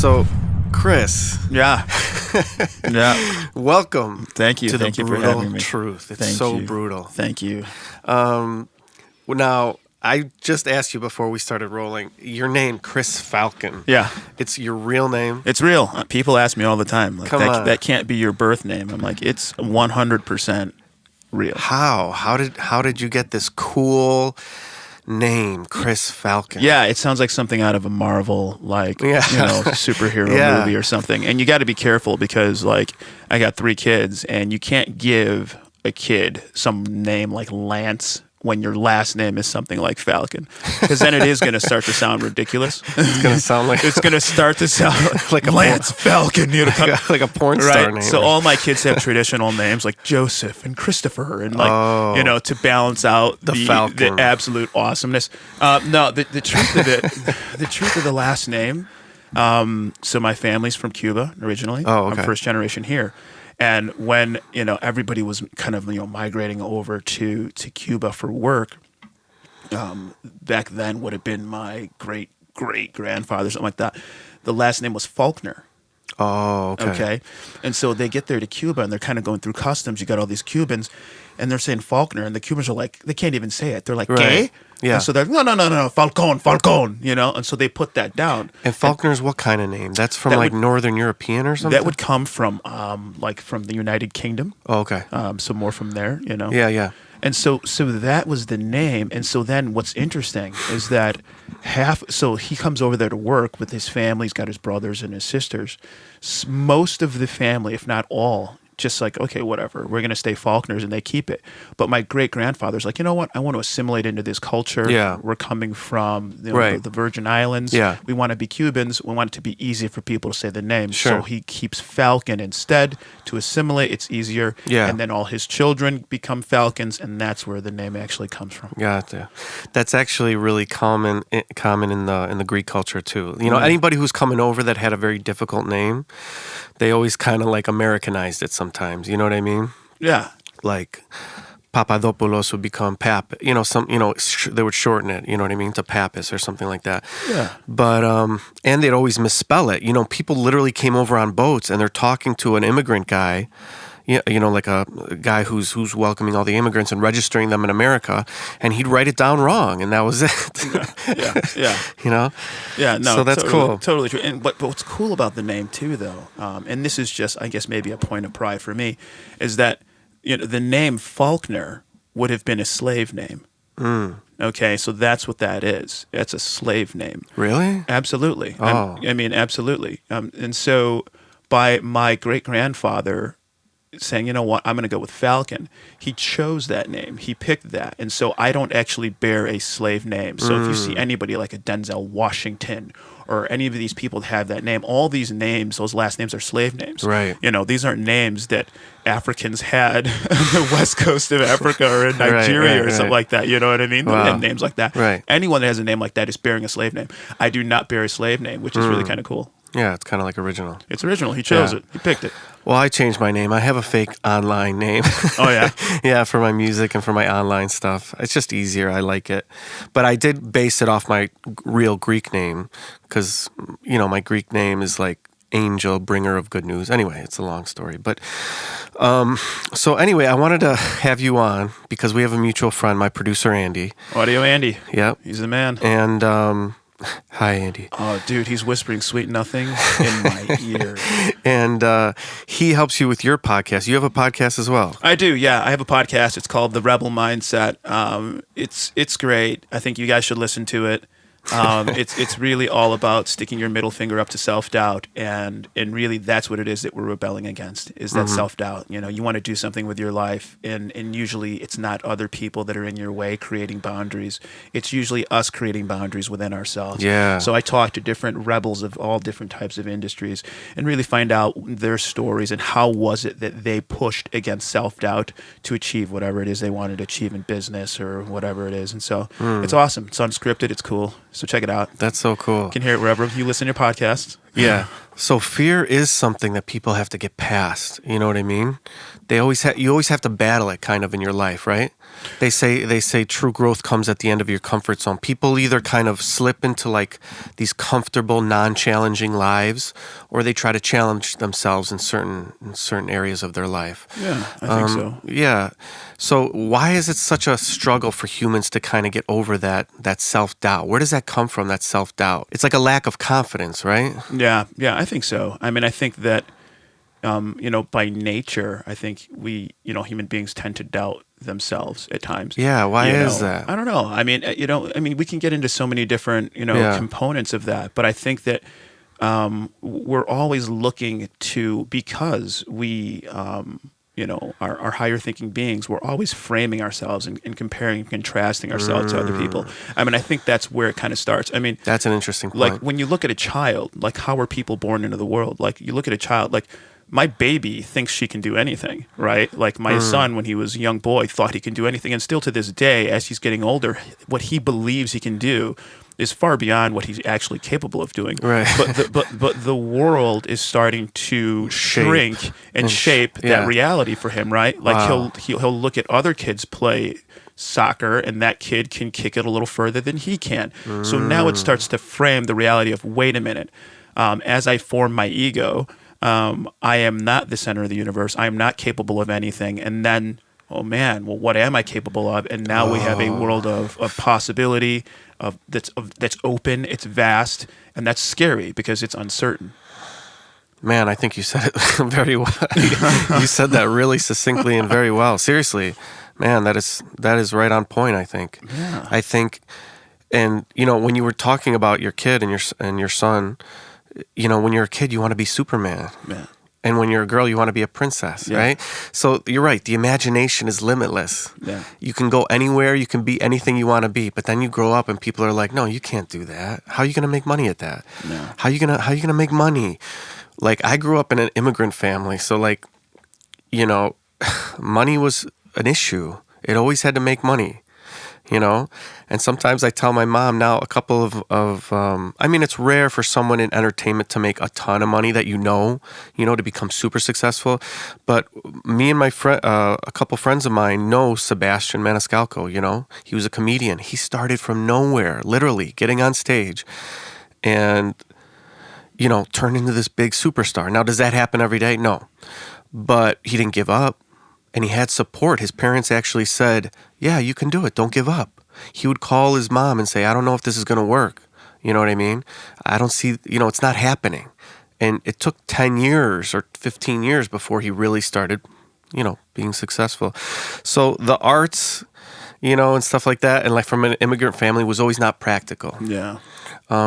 So, Chris. Yeah. Yeah. Welcome. Thank you. To Thank the you for brutal having me. truth. It's Thank so you. brutal. Thank you. Now, I just asked you before we started rolling. Your name, Chris Falcon. Yeah. It's your real name? It's real. People ask me all the time. Like, Come on. That can't be your birth name. I'm like, it's 100% real. How? How did you get this cool name, Chris Falcon? Yeah, it sounds like something out of a Marvel, superhero movie or something. And you got to be careful because, like, I got 3 kids, and you can't give a kid some name like Lance when your last name is something like Falcon, because then it is going to start to sound ridiculous. It's going to sound like it's going to start to sound like a Lance Falcon, like a porn star name. So all my kids have traditional names like Joseph and Christopher, and to balance out the absolute awesomeness. The truth of it, the truth of the last name. So my family's from Cuba originally. Oh, okay. I'm first generation here. And when, everybody was kind of, migrating over to Cuba for work, back then would have been my great-great-grandfather, something like that. The last name was Faulkner. Oh, okay. Okay. And so they get there to Cuba, and they're kind of going through customs. You got all these Cubans, and they're saying Faulkner, and the Cubans are like, they can't even say it. They're like, right. ¿Qué? Yeah. And so they're, no, Falcon, and so they put that down. And Faulkner's what kind of name? That's from Northern European or something? That would come from, from the United Kingdom. Oh, okay. So more from there, Yeah. And so that was the name. And so then what's interesting is that so he comes over there to work with his family. He's got his brothers and his sisters. Most of the family, if not all, just like, okay, whatever, we're going to stay Faulkners, and they keep it. But my great-grandfather's like, you know what? I want to assimilate into this culture. Yeah. We're coming from right. the Virgin Islands. Yeah. We want to be Cubans. We want it to be easy for people to say the name. Sure. So he keeps Falcon instead to assimilate. It's easier. Yeah. And then all his children become Falcons, and that's where the name actually comes from. Gotcha. That's actually really common in the Greek culture too. Anybody who's coming over that had a very difficult name, they always kind of like Americanized it sometimes. You know what I mean? Yeah. Like Papadopoulos would become Pap. They would shorten it. You know what I mean? To Pappas or something like that. Yeah. But and they'd always misspell it. People literally came over on boats, and they're talking to an immigrant guy. Like a guy who's welcoming all the immigrants and registering them in America, and he'd write it down wrong, and that was it. Yeah. Yeah, no. So that's cool. Totally true. And but what's cool about the name too, though, and this is just, I guess, maybe a point of pride for me, is that the name Faulkner would have been a slave name. Mm. Okay, so that's what that is. That's a slave name. Really? Absolutely. Oh. Absolutely. And so by my great-grandfather saying, you know what, I'm going to go with Falcon, he chose that name. He picked that. And so I don't actually bear a slave name. So if you see anybody like a Denzel Washington or any of these people that have that name, all these names, those last names are slave names. Right. These aren't names that Africans had on the west coast of Africa or in Nigeria or something like that. You know what I mean? Wow. They have names like that. Right. Anyone that has a name like that is bearing a slave name. I do not bear a slave name, which is really kind of cool. Yeah, it's kind of like original. It's original. He chose it. He picked it. Well, I changed my name. I have a fake online name. Oh, yeah? Yeah, for my music and for my online stuff. It's just easier. I like it. But I did base it off my real Greek name because, my Greek name is like angel, bringer of good news. Anyway, it's a long story. But so anyway, I wanted to have you on because we have a mutual friend, my producer, Andy. Audio Andy. Yep. He's the man. And hi, Andy. Oh, dude, he's whispering sweet nothing in my ear. And he helps you with your podcast. You have a podcast as well. I do, yeah. I have a podcast. It's called The Rebel Mindset. It's great. I think you guys should listen to it. It's really all about sticking your middle finger up to self-doubt, and really that's what it is that we're rebelling against, is that self-doubt. You want to do something with your life, and usually it's not other people that are in your way creating boundaries. It's usually us creating boundaries within ourselves. Yeah. So I talk to different rebels of all different types of industries and really find out their stories and how was it that they pushed against self-doubt to achieve whatever it is they wanted to achieve in business or whatever it is. And so it's awesome. It's unscripted. It's cool. So check it out. That's so cool. You can hear it wherever you listen to your podcasts. Yeah. So fear is something that people have to get past. You know what I mean? You always have to battle it kind of in your life, right? They say true growth comes at the end of your comfort zone. People either kind of slip into like these comfortable, non-challenging lives, or they try to challenge themselves in certain areas of their life. Yeah, I think so. Yeah. So why is it such a struggle for humans to kind of get over that self-doubt? Where does that come from, that self-doubt? It's like a lack of confidence, right? Yeah, I think so. I mean, I think that by nature, I think we, human beings tend to doubt themselves at times. Yeah, why is that? I don't know. I mean, we can get into so many different, components of that, but I think that we're always looking to, because we, are higher thinking beings, we're always framing ourselves and comparing and contrasting ourselves to other people. I mean, I think that's where it kind of starts. I mean, that's an interesting point. Like when you look at a child, like how are people born into the world? Like you look at a child, like my baby thinks she can do anything, right? Like my son, when he was a young boy, thought he can do anything. And still to this day, as he's getting older, what he believes he can do is far beyond what he's actually capable of doing. Right. But the world is starting to shrink and shape that reality for him, right? Like he'll look at other kids play soccer, and that kid can kick it a little further than he can. So now it starts to frame the reality of, wait a minute, as I form my ego, I am not the center of the universe. I am not capable of anything. And then, oh man, well, what am I capable of? And now we have a world of possibility, that's open, it's vast, and that's scary because it's uncertain. Man, I think you said it very well. You said that really succinctly and very well. Seriously, man, that is right on point, I think. Yeah. I think, and when you were talking about your kid and your son, when you're a kid, you want to be Superman. Yeah. And when you're a girl, you want to be a princess, right? So you're right. The imagination is limitless. Yeah. You can go anywhere. You can be anything you want to be. But then you grow up and people are like, no, you can't do that. How are you going to make money at that? No. How are you gonna make money? Like, I grew up in an immigrant family. So like, money was an issue. It always had to make money. And sometimes I tell my mom now a couple of I mean, it's rare for someone in entertainment to make a ton of money that to become super successful. But me and my friend, a couple friends of mine know Sebastian Maniscalco, he was a comedian. He started from nowhere, literally getting on stage and, turned into this big superstar. Now, does that happen every day? No. But he didn't give up. And he had support. His parents actually said, yeah, you can do it. Don't give up. He would call his mom and say, I don't know if this is going to work. You know what I mean? I don't see, it's not happening. And it took 10 years or 15 years before he really started, being successful. So the arts, and stuff like that, and like from an immigrant family, was always not practical. Yeah.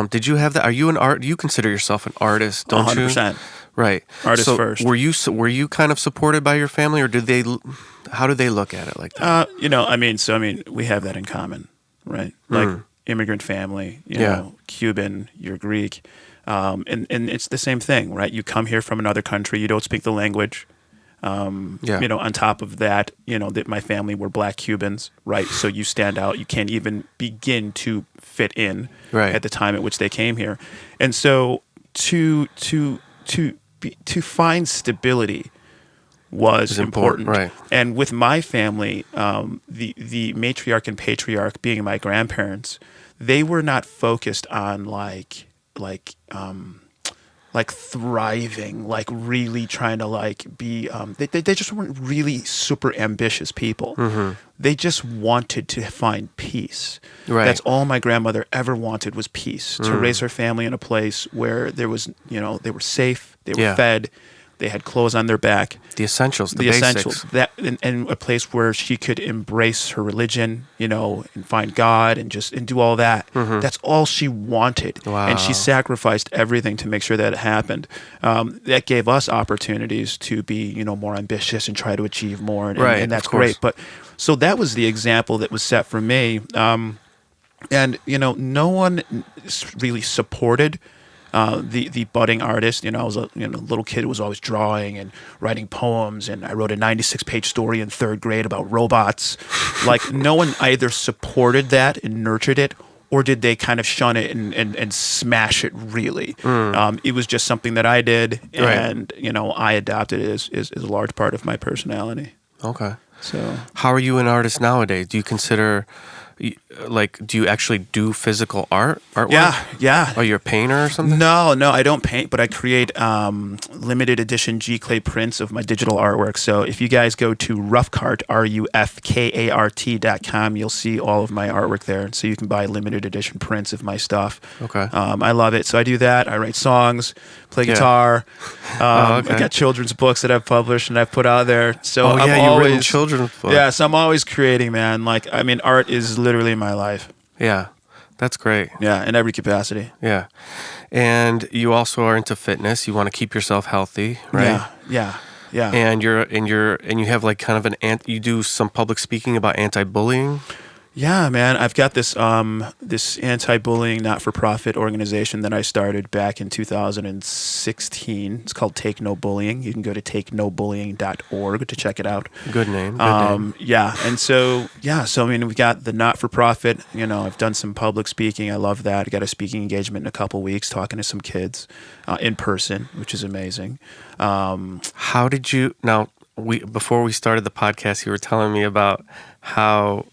Did you have that? Are you do you consider yourself an artist, don't 100%. You? Right. Artist first. Were you kind of supported by your family, or how did they look at it like that? We have that in common, right? Like immigrant family, Cuban, you're Greek. And it's the same thing, right? You come here from another country, you don't speak the language. On top of that, that my family were Black Cubans, right? So you stand out. You can't even begin to fit in at the time at which they came here. And so to find stability was important. Right. And with my family, the matriarch and patriarch being my grandparents, they were not focused on like thriving, like really trying to be, they just weren't really super ambitious people. Mm-hmm. They just wanted to find peace. Right. That's all my grandmother ever wanted, was peace, to raise her family in a place where there was, they were safe, they were fed, they had clothes on their back. The essentials, the basics. Essentials. That, and a place where she could embrace her religion, and find God and do all that. Mm-hmm. That's all she wanted. Wow. And she sacrificed everything to make sure that it happened. That gave us opportunities to be, more ambitious and try to achieve more. And that's great. But so that was the example that was set for me. And, no one really supported the budding artist. I was a little kid who was always drawing and writing poems, and I wrote a 96-page story in third grade about robots. Like, no one either supported that and nurtured it, or did they kind of shun it and smash it really? It was just something that I did, and I adopted it as a large part of my personality. Okay. So, how are you an artist nowadays? Do you consider, like, do you actually do physical artwork? Yeah. Are you a painter or something? No, I don't paint, but I create limited edition G-clay prints of my digital artwork. So if you guys go to Roughcart, RUFKART.com, you'll see all of my artwork there. So you can buy limited edition prints of my stuff. Okay. I love it. So I do that. I write songs, play guitar. I got children's books that I've published and I've put out there. So I'm you've written children's books. Yeah, so I'm always creating, man. Like, I mean, art is literally my life. Yeah, that's great. Yeah, in every capacity. Yeah, and you also are into fitness. You want to keep yourself healthy, right? Yeah. And you have like kind of you do some public speaking about anti-bullying. Yeah, man. I've got this this anti-bullying not-for-profit organization that I started back in 2016. It's called Take No Bullying. You can go to takenobullying.org to check it out. Good name. Yeah, and so I mean, we got the not-for-profit. I've done some public speaking. I love that. I got a speaking engagement in a couple weeks, talking to some kids in person, which is amazing. How did you now? Before we started the podcast, you were telling me about how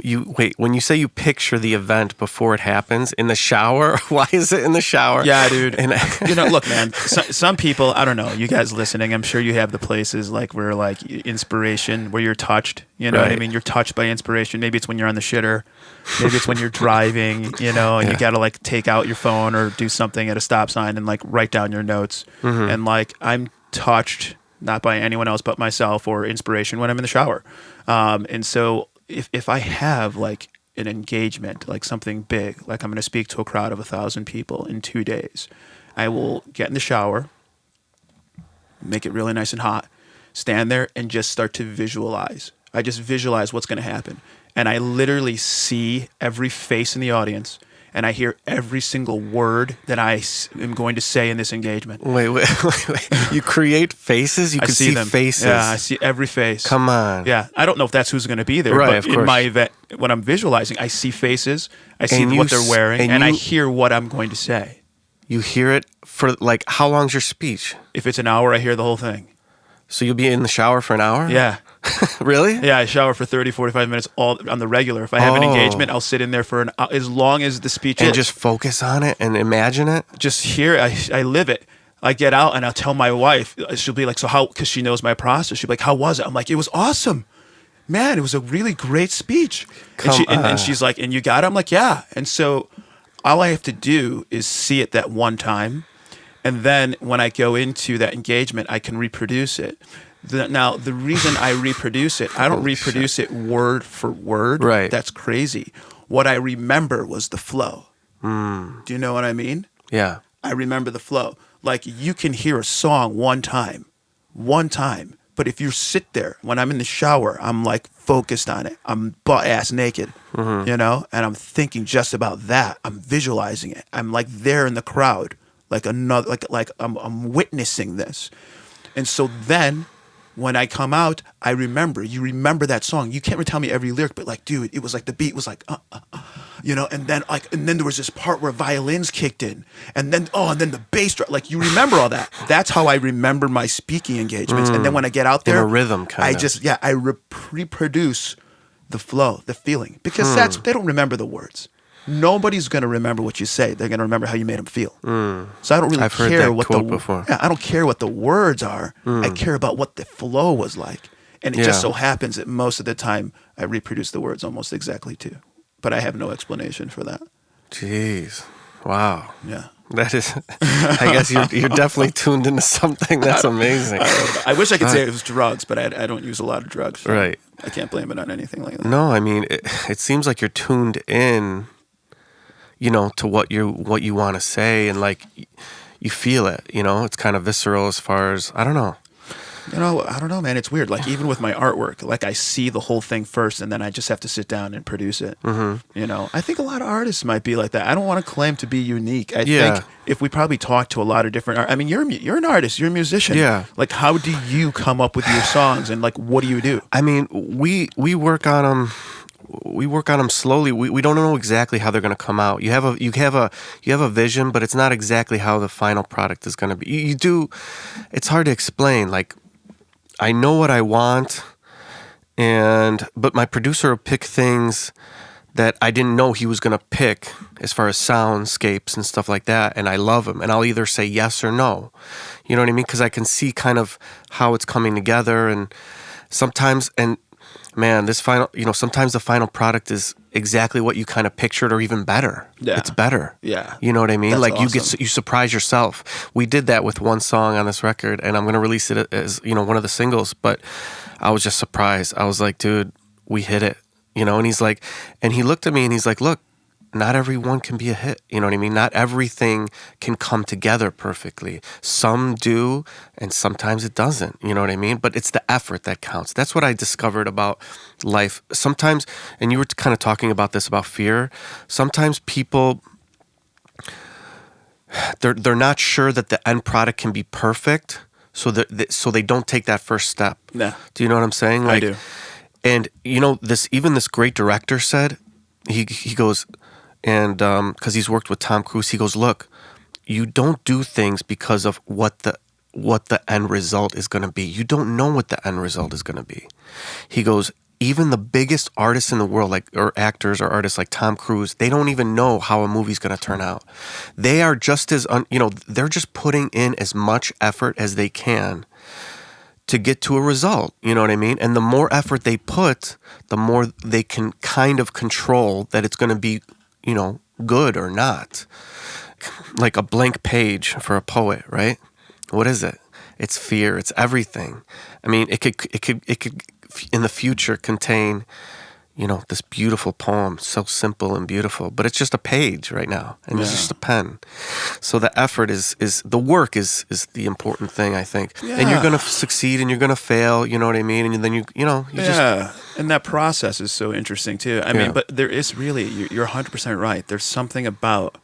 when you say you picture the event before it happens in the shower, why is it in the shower? Yeah, dude. And look, man, some people, I don't know, you guys listening, I'm sure you have the places like where like inspiration, where you're touched, what I mean? You're touched by inspiration. Maybe it's when you're on the shitter. Maybe it's when you're driving, and you got to like take out your phone or do something at a stop sign and like write down your notes. Mm-hmm. And like, I'm touched not by anyone else but myself or inspiration when I'm in the shower. And so if I have like an engagement, like something big, like I'm going to speak to a crowd of 1,000 people in 2 days, I will get in the shower, make it really nice and hot, stand there and just start to visualize. I just visualize what's going to happen. And I literally see every face in the audience, and I hear every single word that I am going to say in this engagement. Wait. You create faces? You can see them. Faces? Yeah, I see every face. Come on. Yeah, I don't know if that's who's going to be there, right, but in my event, when I'm visualizing, I see faces, I see what they're wearing, and I hear what I'm going to say. You hear it for, like, how long's your speech? If it's an hour, I hear the whole thing. So you'll be in the shower for an hour? Yeah. Really? Yeah, I shower for 30, 45 minutes all on the regular. If I have an engagement, I'll sit in there for as long as the speech is. And just focus on it and imagine it? Just hear it. I live it. I get out and I'll tell my wife. She'll be like, so how, because she knows my process. She'll be like, how was it? I'm like, it was awesome. Man, it was a really great speech. And she's like, and you got it? I'm like, yeah. And so all I have to do is see it that one time. And then when I go into that engagement, I can reproduce it. Now, the reason I reproduce it, I don't reproduce it word for word. Right. That's crazy. What I remember was the flow. Do you know what I mean? Yeah. I remember the flow. Like, you can hear a song one time. But if you sit there, when I'm in the shower, I'm like focused on it. I'm butt ass naked, and I'm thinking just about that. I'm visualizing it. I'm like there in the crowd, like I'm witnessing this. And so then when I come out, you remember that song. You can't tell me every lyric, but like, dude, it was like the beat was like, and then there was this part where violins kicked in, and then the bass drum, like, you remember all that. That's how I remember my speaking engagements. And then when I get out there, in a rhythm kind of. I reproduce the flow, the feeling, because they don't remember the words. Nobody's going to remember what you say. They're going to remember how you made them feel. So I don't really care what before. Yeah, I don't care what the words are. I care about what the flow was like. And it just so happens that most of the time I reproduce the words almost exactly too. But I have no explanation for that. Jeez. Wow. Yeah. That is, I guess you're definitely tuned into something. That's amazing. I wish I could say it was drugs, but I don't use a lot of drugs. So right. I can't blame it on anything like that. No, I mean, it seems like you're tuned in, to what you want to say, and like you feel it, it's kind of visceral as far as, I don't know. I don't know, man. It's weird. Like, even with my artwork, like, I see the whole thing first, and then I just have to sit down and produce it. I think a lot of artists might be like that. I don't want to claim to be unique. I think if we probably talk to a lot of different I mean, you're an artist, you're a musician. Yeah. Like, how do you come up with your songs, and like, what do you do? I mean, we work on them. we work on them slowly. We don't know exactly how they're going to come out. You have a vision, but it's not exactly how the final product is going to be. You do. It's hard to explain. Like, I know what I want, but my producer will pick things that I didn't know he was going to pick as far as soundscapes and stuff like that. And I love him. And I'll either say yes or no. You know what I mean? Because I can see kind of how it's coming together. And sometimes, man, sometimes the final product is exactly what you kind of pictured or even better. Yeah. It's better. Yeah. You know what I mean? That's like awesome. you surprise yourself. We did that with one song on this record, and I'm going to release it as, one of the singles, but I was just surprised. I was like, dude, we hit it. And he's like, and he looked at me and he's like, look, not everyone can be a hit. You know what I mean? Not everything can come together perfectly. Some do, and sometimes it doesn't. You know what I mean? But it's the effort that counts. That's what I discovered about life. Sometimes, and you were kind of talking about this, about fear. Sometimes people, they're not sure that the end product can be perfect, so they don't take that first step. Yeah. Do you know what I'm saying? Like, I do. And this great director said, he goes, and because he's worked with Tom Cruise, he goes, look, you don't do things because of what the end result is going to be. You don't know what the end result is going to be. He goes, even the biggest artists in the world, or actors or artists like Tom Cruise, they don't even know how a movie's going to turn out. They are just they're just putting in as much effort as they can to get to a result, you know what I mean? And the more effort they put, the more they can kind of control that it's going to be, good or not. Like a blank page for a poet, right? What is it? It's fear. It's everything. I mean, it could in the future contain, this beautiful poem, so simple and beautiful, but it's just a page right now, and it's just a pen. So the effort is the work is the important thing, I think. Yeah. And you're going to succeed and you're going to fail, you know what I mean? And then you just... And that process is so interesting too. I mean, but there is really, you're 100% right. There's something about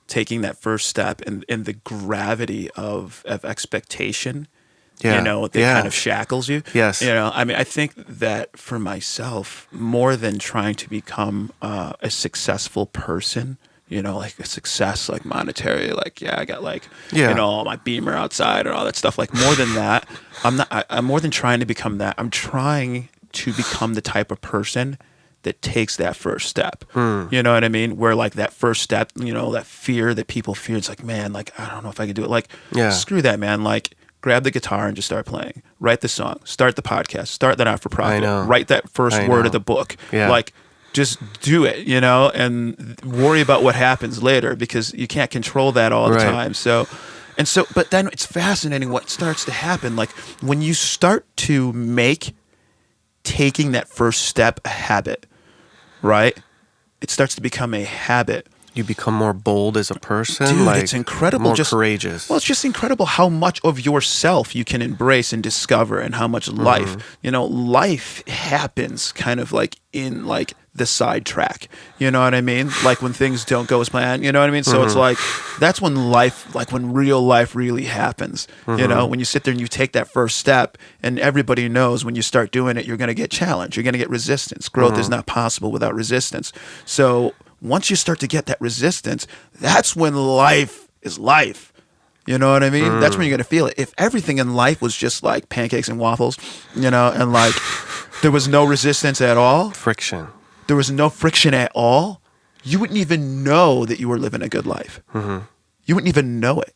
taking that first step and the gravity of expectation, that kind of shackles you. Yes. I mean, I think that for myself, more than trying to become a successful person, like a success, like monetary, like, I got all my Beamer outside and all that stuff. Like, more than that, I'm more than trying to become that. I'm trying to become the type of person that takes that first step. You know what I mean? Where like that first step, that fear that people fear, it's like, man, like, I don't know if I can do it. Like, screw that, man. Like, grab the guitar and just start playing. Write the song. Start the podcast. Start that not-for-profit. Write that first word of the book. Yeah. Like, just do it, and worry about what happens later, because you can't control that all the time. But then it's fascinating what starts to happen. Like, when you start to make taking that first step a habit, right? It starts to become a habit. You become more bold as a person. Dude, it's incredible. More courageous. Well, it's just incredible how much of yourself you can embrace and discover, and how much life, life happens kind of like in like the sidetrack. You know what I mean? Like when things don't go as planned. You know what I mean? So it's like, that's when life, like when real life really happens. When you sit there and you take that first step, and everybody knows when you start doing it, you're going to get challenged. You're going to get resistance. Growth is not possible without resistance. So once you start to get that resistance, that's when life is life. You know what I mean? That's when you're going to feel it. If everything in life was just like pancakes and waffles, and like there was no resistance at all. Friction. There was no friction at all, you wouldn't even know that you were living a good life. You wouldn't even know it,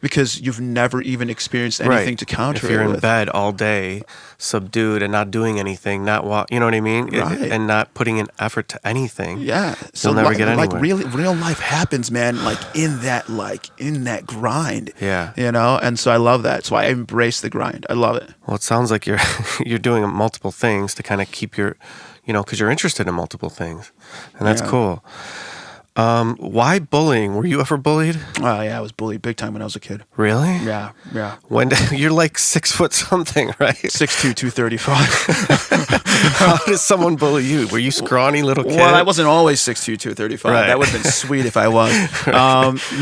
because you've never even experienced anything to counter it with. If you're in bed all day, subdued and not doing anything, you know what I mean? Right. And not putting in effort to anything. Yeah. So you'll never get anywhere. Like real life happens, man, like in that grind. Yeah. And so I love that. So I embrace the grind. I love it. Well, it sounds like you're doing multiple things to kind of keep your, because you're interested in multiple things. And that's cool. Why bullying? Were you ever bullied? Yeah, I was bullied big time when I was a kid. Really? Yeah. When you're like 6 foot something, right? 6'2", 235. How did someone bully you? Were you scrawny little kid? Well, I wasn't always 6'2", 235. Right. That would have been sweet if I was.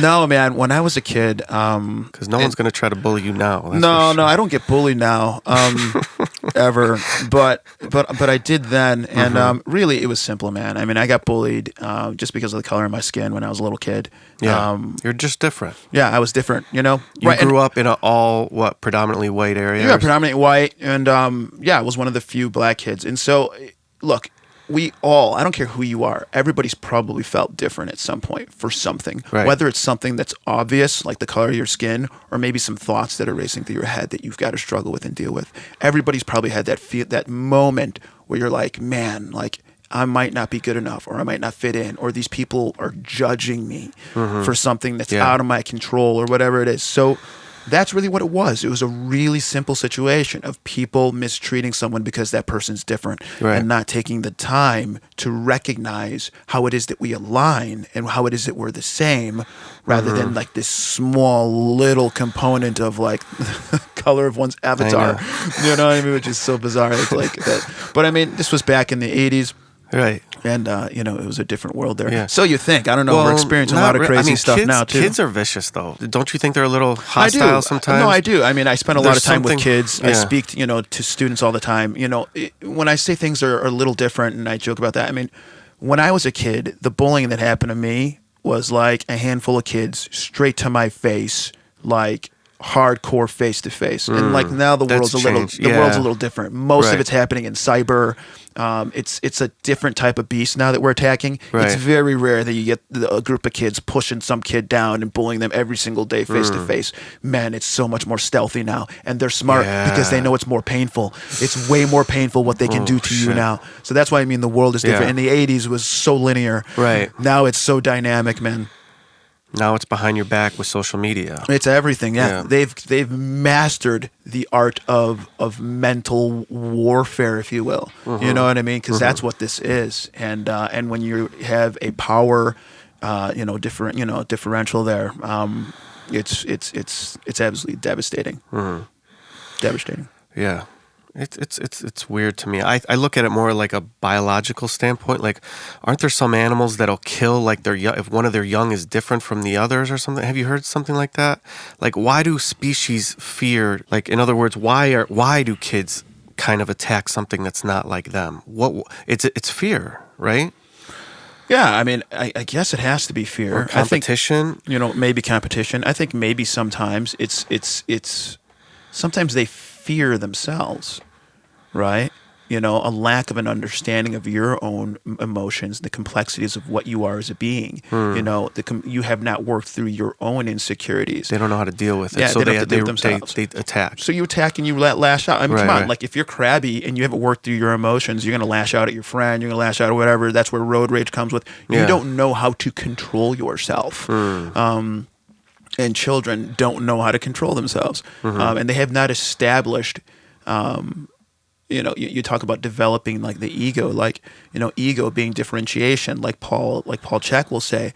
No, man. When I was a kid, because no one's going to try to bully you now. No, I don't get bullied now. ever. But I did then, and really it was simple, man. I mean, I got bullied just because of the color of my skin when I was a little kid. Yeah, you're just different. Yeah, I was different. You know, You grew up in a predominantly white area. Yeah, predominantly white, and yeah, I was one of the few black kids. And so, look, we all, I don't care who you are, everybody's probably felt different at some point for something. Right. Whether it's something that's obvious, like the color of your skin, or maybe some thoughts that are racing through your head that you've got to struggle with and deal with. Everybody's probably had that moment where you're like, man, like, I might not be good enough, or I might not fit in, or these people are judging me for something that's out of my control, or whatever it is. So that's really what it was. It was a really simple situation of people mistreating someone because that person's different, and not taking the time to recognize how it is that we align and how it is that we're the same, rather than like this small little component of like color of one's avatar. You know what I mean? Which is so bizarre. It's like that. But I mean, this was back in the 80s. Right. And, you know, it was a different world there. Yeah. So you think. I don't know. We're experiencing a lot of crazy stuff now, too. Kids are vicious, though. Don't you think they're a little hostile sometimes? No, I do. I mean, I spend a lot of time with kids. Yeah. I speak, you know, to students all the time. You know, when I say things are a little different, and I joke about that, I mean, when I was a kid, the bullying that happened to me was like a handful of kids straight to my face, like hardcore face to face. And like now the world's world's a little different. Most of it's happening in cyber. It's a different type of beast now that we're attacking. It's very rare that you get a group of kids pushing some kid down and bullying them every single day face to face. Man, it's so much more stealthy now, and they're smart because they know it's more painful. It's way more painful what they can do to you now. So that's why I mean the world is different. In the 80s it was so linear. Now it's so dynamic, man. Now it's behind your back with social media. It's everything. Yeah. They've mastered the art of mental warfare, if you will. You know what I mean? Because that's what this is. And when you have a power, differential there, it's absolutely devastating. Devastating. Yeah. It's weird to me. I look at it more like a biological standpoint. Like, aren't there some animals that'll kill like their if one of their young is different from the others or something? Have you heard something like that? Like, why do species fear? Like, in other words, why do kids kind of attack something that's not like them? It's fear, right? Yeah, I mean, I guess it has to be fear. Or competition. I think, maybe competition. I think maybe sometimes it's sometimes they fear themselves, right? A lack of an understanding of your own emotions, the complexities of what you are as a being. You have not worked through your own insecurities. They don't know how to deal with it, yeah, so they attack. So you attack and you lash out. I mean, come on, like if you're crabby and you haven't worked through your emotions, you're going to lash out at your friend, you're going to lash out at whatever. That's where road rage comes with. You don't know how to control yourself. And children don't know how to control themselves, and they have not established. You talk about developing like the ego, ego being differentiation. Like Paul Check will say,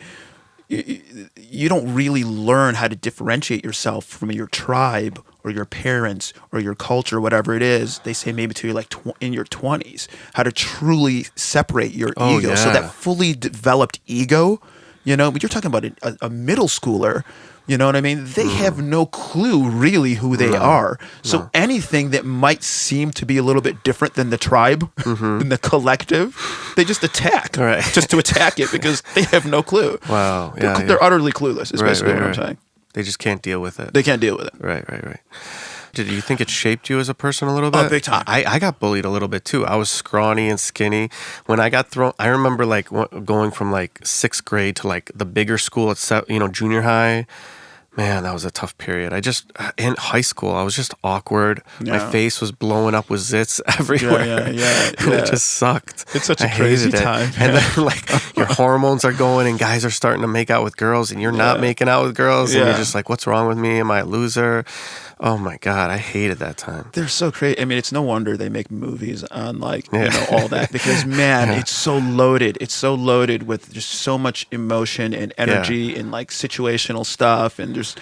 you don't really learn how to differentiate yourself from your tribe or your parents or your culture, whatever it is. They say maybe till you're like in your 20s, how to truly separate your ego. Yeah. So that fully developed ego, but you're talking about a middle schooler. You know what I mean? They have no clue really who they are. So anything that might seem to be a little bit different than the tribe, than the collective, they just attack. Just to attack it because they have no clue. Wow. They're utterly clueless is basically what I'm saying. They just can't deal with it. They can't deal with it. Right. Did you think it shaped you as a person a little bit? Oh, big time. I got bullied a little bit too. I was scrawny and skinny. When I got thrown, I remember like going from like 6th grade to like the bigger school at junior high. Man, that was a tough period. In high school, I was just awkward. My face was blowing up with zits everywhere. It just sucked. It's such a crazy time. And then like your hormones are going and guys are starting to make out with girls and you're not making out with girls. And you're just like, what's wrong with me? Am I a loser? Oh my God, I hated that time. They're so crazy. I mean, it's no wonder they make movies on all that because man, it's so loaded. It's so loaded with just so much emotion and energy and like situational stuff and just,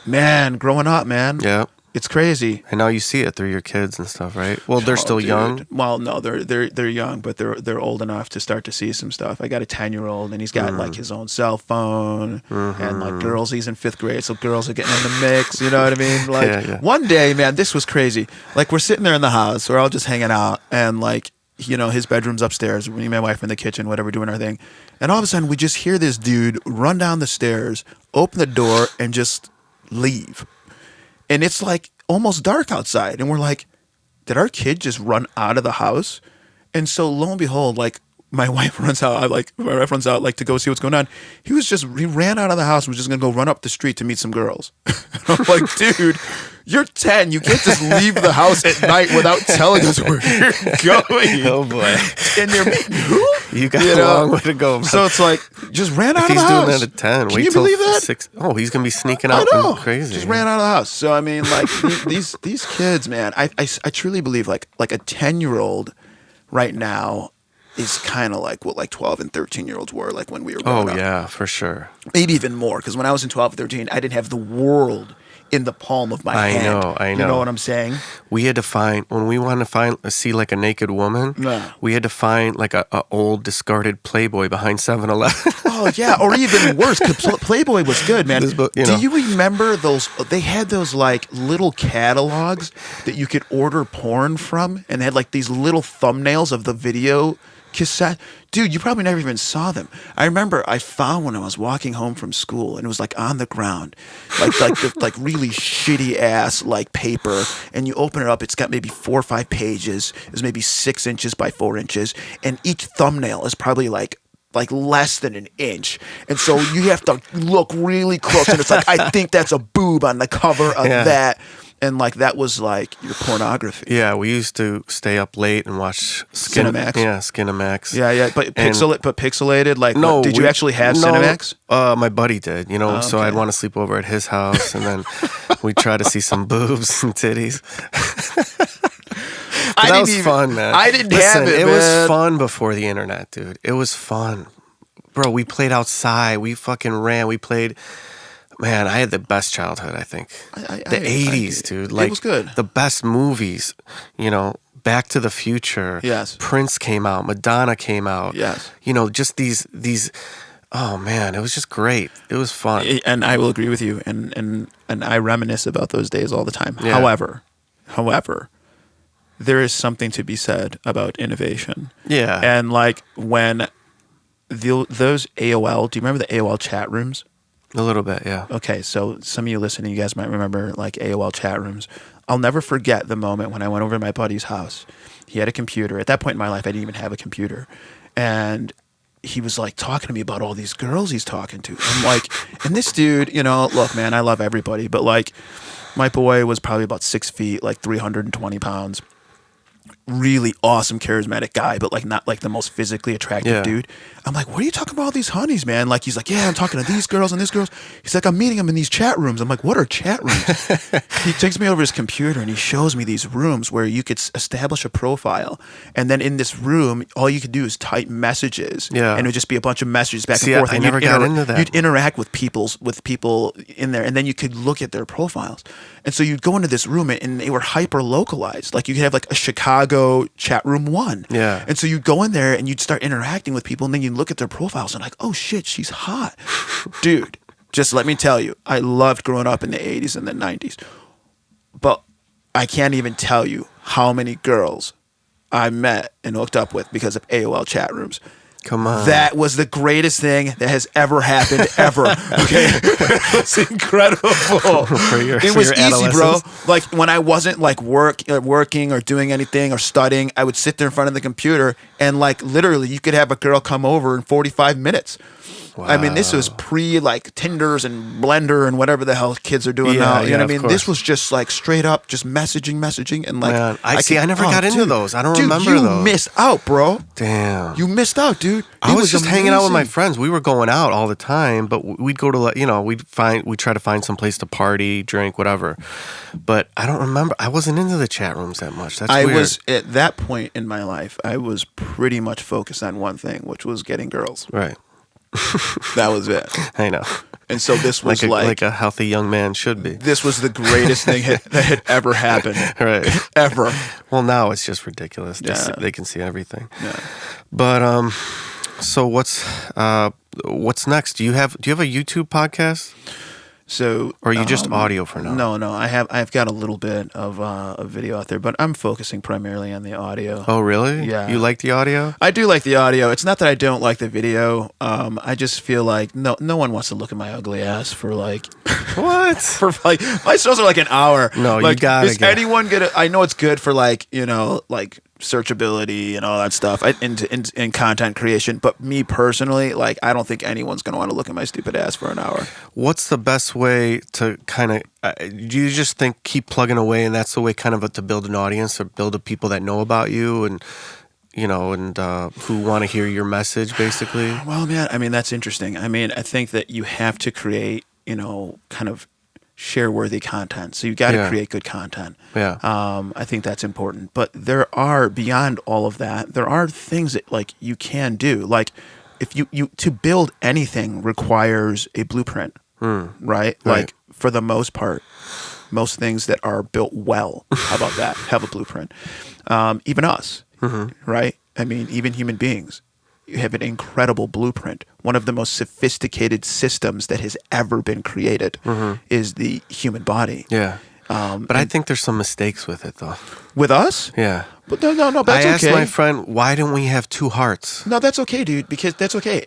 man, growing up, man. Yeah. It's crazy. And now you see it through your kids and stuff, right? Well, they're still Dude. young. Well, no, they're young, but they're old enough to start to see some stuff. I got a 10-year-old, and he's got like his own cell phone, and like girls. He's in 5th grade, so girls are getting in the mix. You know what I mean? Like one day, man, this was crazy. Like we're sitting there in the house, we're all just hanging out, and like his bedroom's upstairs. Me and my wife are in the kitchen, whatever, doing our thing, and all of a sudden we just hear this dude run down the stairs, open the door, and just leave. And it's like almost dark outside, and we're like, did our kid just run out of the house? And so lo and behold, like my wife runs out, like to go see what's going on. He ran out of the house and was just gonna go run up the street to meet some girls. I'm like, dude, you're 10. You can't just leave the house at night without telling us where you're going. Oh boy. And you're meeting who? You got a long way to go. So it's like, just ran out of the he's house. doing that at 10. Can Wait you till believe that? 6. Oh, he's gonna be sneaking out and crazy. Just ran out of the house. So I mean, like these kids, man, I truly believe like a 10-year-old right now is kind of like what like 12 and 13-year-olds were like when we were growing up. Oh yeah, for sure. Maybe even more, because when I was in 12 and 13, I didn't have the world in the palm of my hand. I know. You know what I'm saying? We had to find, when we wanted to see like a naked woman, we had to find like a old discarded Playboy behind 7-Eleven. Oh yeah, or even worse, 'cause Playboy was good, man. Do you remember those? They had those like little catalogs that you could order porn from, and they had like these little thumbnails of the video cassette. Dude, you probably never even saw them. I remember I found when I was walking home from school, and it was like on the ground, like really shitty ass like paper, and you open it up, it's got maybe 4 or 5 pages. It's maybe 6 inches by 4 inches, and each thumbnail is probably like less than an inch, and so you have to look really close, and it's like, I think that's a boob on the cover of that. And like that was like your pornography. Yeah, we used to stay up late and watch Cinemax. Yeah, Skinamax. Yeah, but pixelated. Like, no, did you actually have Cinemax? My buddy did. So I'd want to sleep over at his house, and then we'd try to see some boobs and titties. That was fun, man. I didn't have it. It was fun before the internet, dude. It was fun, bro. We played outside. We fucking ran. We played. Man, I had the best childhood, I think. The 80s, dude. Like, it was good. The best movies, Back to the Future. Yes. Prince came out. Madonna came out. Yes. Just these, oh man, it was just great. It was fun. And I will agree with you. And I reminisce about those days all the time. Yeah. However, there is something to be said about innovation. Yeah. And like when those AOL, do you remember the AOL chat rooms? A little bit, yeah. Okay, so some of you listening, you guys might remember like AOL chat rooms. I'll never forget the moment when I went over to my buddy's house. He had a computer. At that point in my life, I didn't even have a computer. And he was like talking to me about all these girls he's talking to. I'm like, and this dude, look, man, I love everybody, but like my boy was probably about 6 feet, like 320 pounds. Really awesome, charismatic guy, but like not like the most physically attractive dude. I'm like, what are you talking about all these honeys, man? Like, he's like, yeah, I'm talking to these girls and this girls. He's like, I'm meeting them in these chat rooms. I'm like, what are chat rooms? He takes me over his computer and he shows me these rooms where you could establish a profile, and then in this room, all you could do is type messages, and it would just be a bunch of messages back and forth. I never got into that. You'd interact with people in there, and then you could look at their profiles. And so you'd go into this room, and they were hyper localized. Like you could have like a Chicago chat room 1. Yeah. And so you'd go in there and you'd start interacting with people, and then you'd look at their profiles and like, oh shit, she's hot. Dude, just let me tell you, I loved growing up in the 80s and the 90s. But I can't even tell you how many girls I met and hooked up with because of AOL chat rooms. Come on. That was the greatest thing that has ever happened, ever. Okay? It was incredible. It was easy, bro. Like, when I wasn't, like, working or doing anything or studying, I would sit there in front of the computer, and, like, literally, you could have a girl come over in 45 minutes. Wow. I mean, this was like Tinders and Blender and whatever the hell kids are doing now. You know what I mean? This was just like straight up just messaging and like. Man, I never got into those. I don't remember those. You missed out, bro. Damn. You missed out, dude. I was just hanging out with my friends. We were going out all the time, but we'd go to we'd try to find some place to party, drink, whatever. But I don't remember. I wasn't into the chat rooms that much. That's weird. I was at that point in my life. I was pretty much focused on one thing, which was getting girls. Right. That was it. I know. And so this was like a healthy young man should be. This was the greatest thing that had ever happened. Right. Ever. Well, now it's just ridiculous. They can see everything. Yeah. But so what's next? Do you have a YouTube podcast? So, or are you just audio for now? No. I've got a little bit of a video out there, but I'm focusing primarily on the audio. Oh, really? Yeah. You like the audio? I do like the audio. It's not that I don't like the video. I just feel like no one wants to look at my ugly ass for like what? For like my shows are like an hour. No, like, you gotta is anyone gonna? I know it's good for like like searchability and all that stuff in content creation, but me personally, like I don't think anyone's gonna want to look at my stupid ass for an hour. What's the best way to kind of do you just think keep plugging away and that's the way kind of to build an audience or build the people that know about you and who want to hear your message basically? Well, man, I mean that's interesting. I mean, I think that you have to create kind of share-worthy content. So you got to create good content. Yeah. I think that's important. But there are, beyond all of that, there are things that like you can do. Like if you to build anything requires a blueprint, right? Like for the most part, most things that are built well, how about that? Have a blueprint. Even us, right? I mean, even human beings. You have an incredible blueprint. One of the most sophisticated systems that has ever been created is the human body. Yeah. But I think there's some mistakes with it, though. With us? Yeah. But no, that's okay. I asked my friend, why don't we have two hearts? No, that's okay, dude, because that's okay.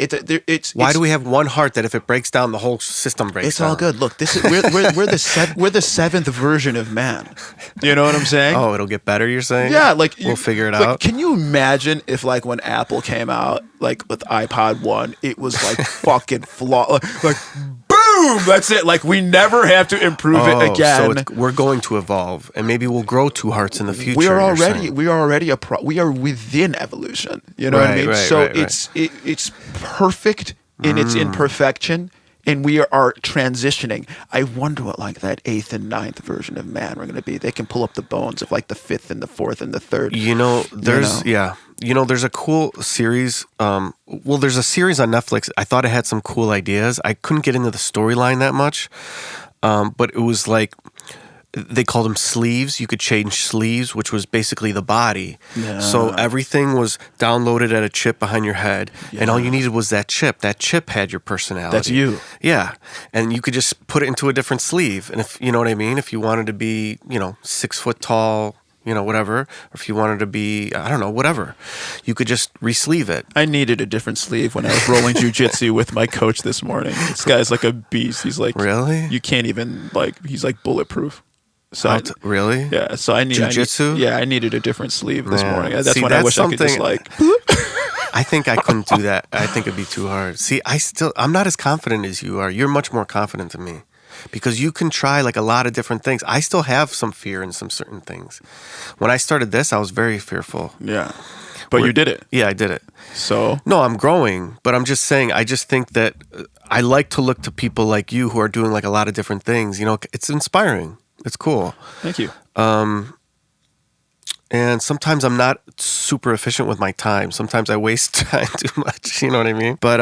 Why do we have one heart that if it breaks down, the whole system breaks down? It's all good. Look, this is we're the seventh version of man. You know what I'm saying? Oh, it'll get better, you're saying? Yeah, like we'll figure it out. Can you imagine if like when Apple came out, like with iPod 1, it was like fucking flawless, like boom, that's it. Like we never have to improve it again. So we're going to evolve, and maybe we'll grow two hearts in the future. We are within evolution. You know what I mean? It's perfect in its imperfection, and we are transitioning. I wonder what like that 8th and 9th version of man we're going to be. They can pull up the bones of like the 5th and the 4th and the 3rd. There's a cool series. There's a series on Netflix. I thought it had some cool ideas. I couldn't get into the storyline that much, but it was like they called them sleeves. You could change sleeves, which was basically the body. Yeah. So everything was downloaded at a chip behind your head, and all you needed was that chip. That chip had your personality. That's you. Yeah, and you could just put it into a different sleeve. And if you know what I mean, if you wanted to be, 6 foot tall, whatever, or if you wanted to be, I don't know, whatever, you could just re-sleeve it. I needed a different sleeve when I was rolling jujitsu with my coach this morning. This guy's like a beast. He's like, really? You can't even he's like bulletproof. So really? Yeah. So I needed jujitsu. I needed a different sleeve this morning. That's when I wish I could just like. I think I couldn't do that. I think it'd be too hard. See, I'm not as confident as you are. You're much more confident than me because you can try like a lot of different things. I still have some fear in some certain things. When I started this, I was very fearful. Yeah. But you did it. Yeah, I did it. So? No, I'm growing, but I'm just saying, I just think that I like to look to people like you who are doing like a lot of different things. It's inspiring. It's cool. Thank you. And sometimes I'm not super efficient with my time. Sometimes I waste time too much. You know what I mean? But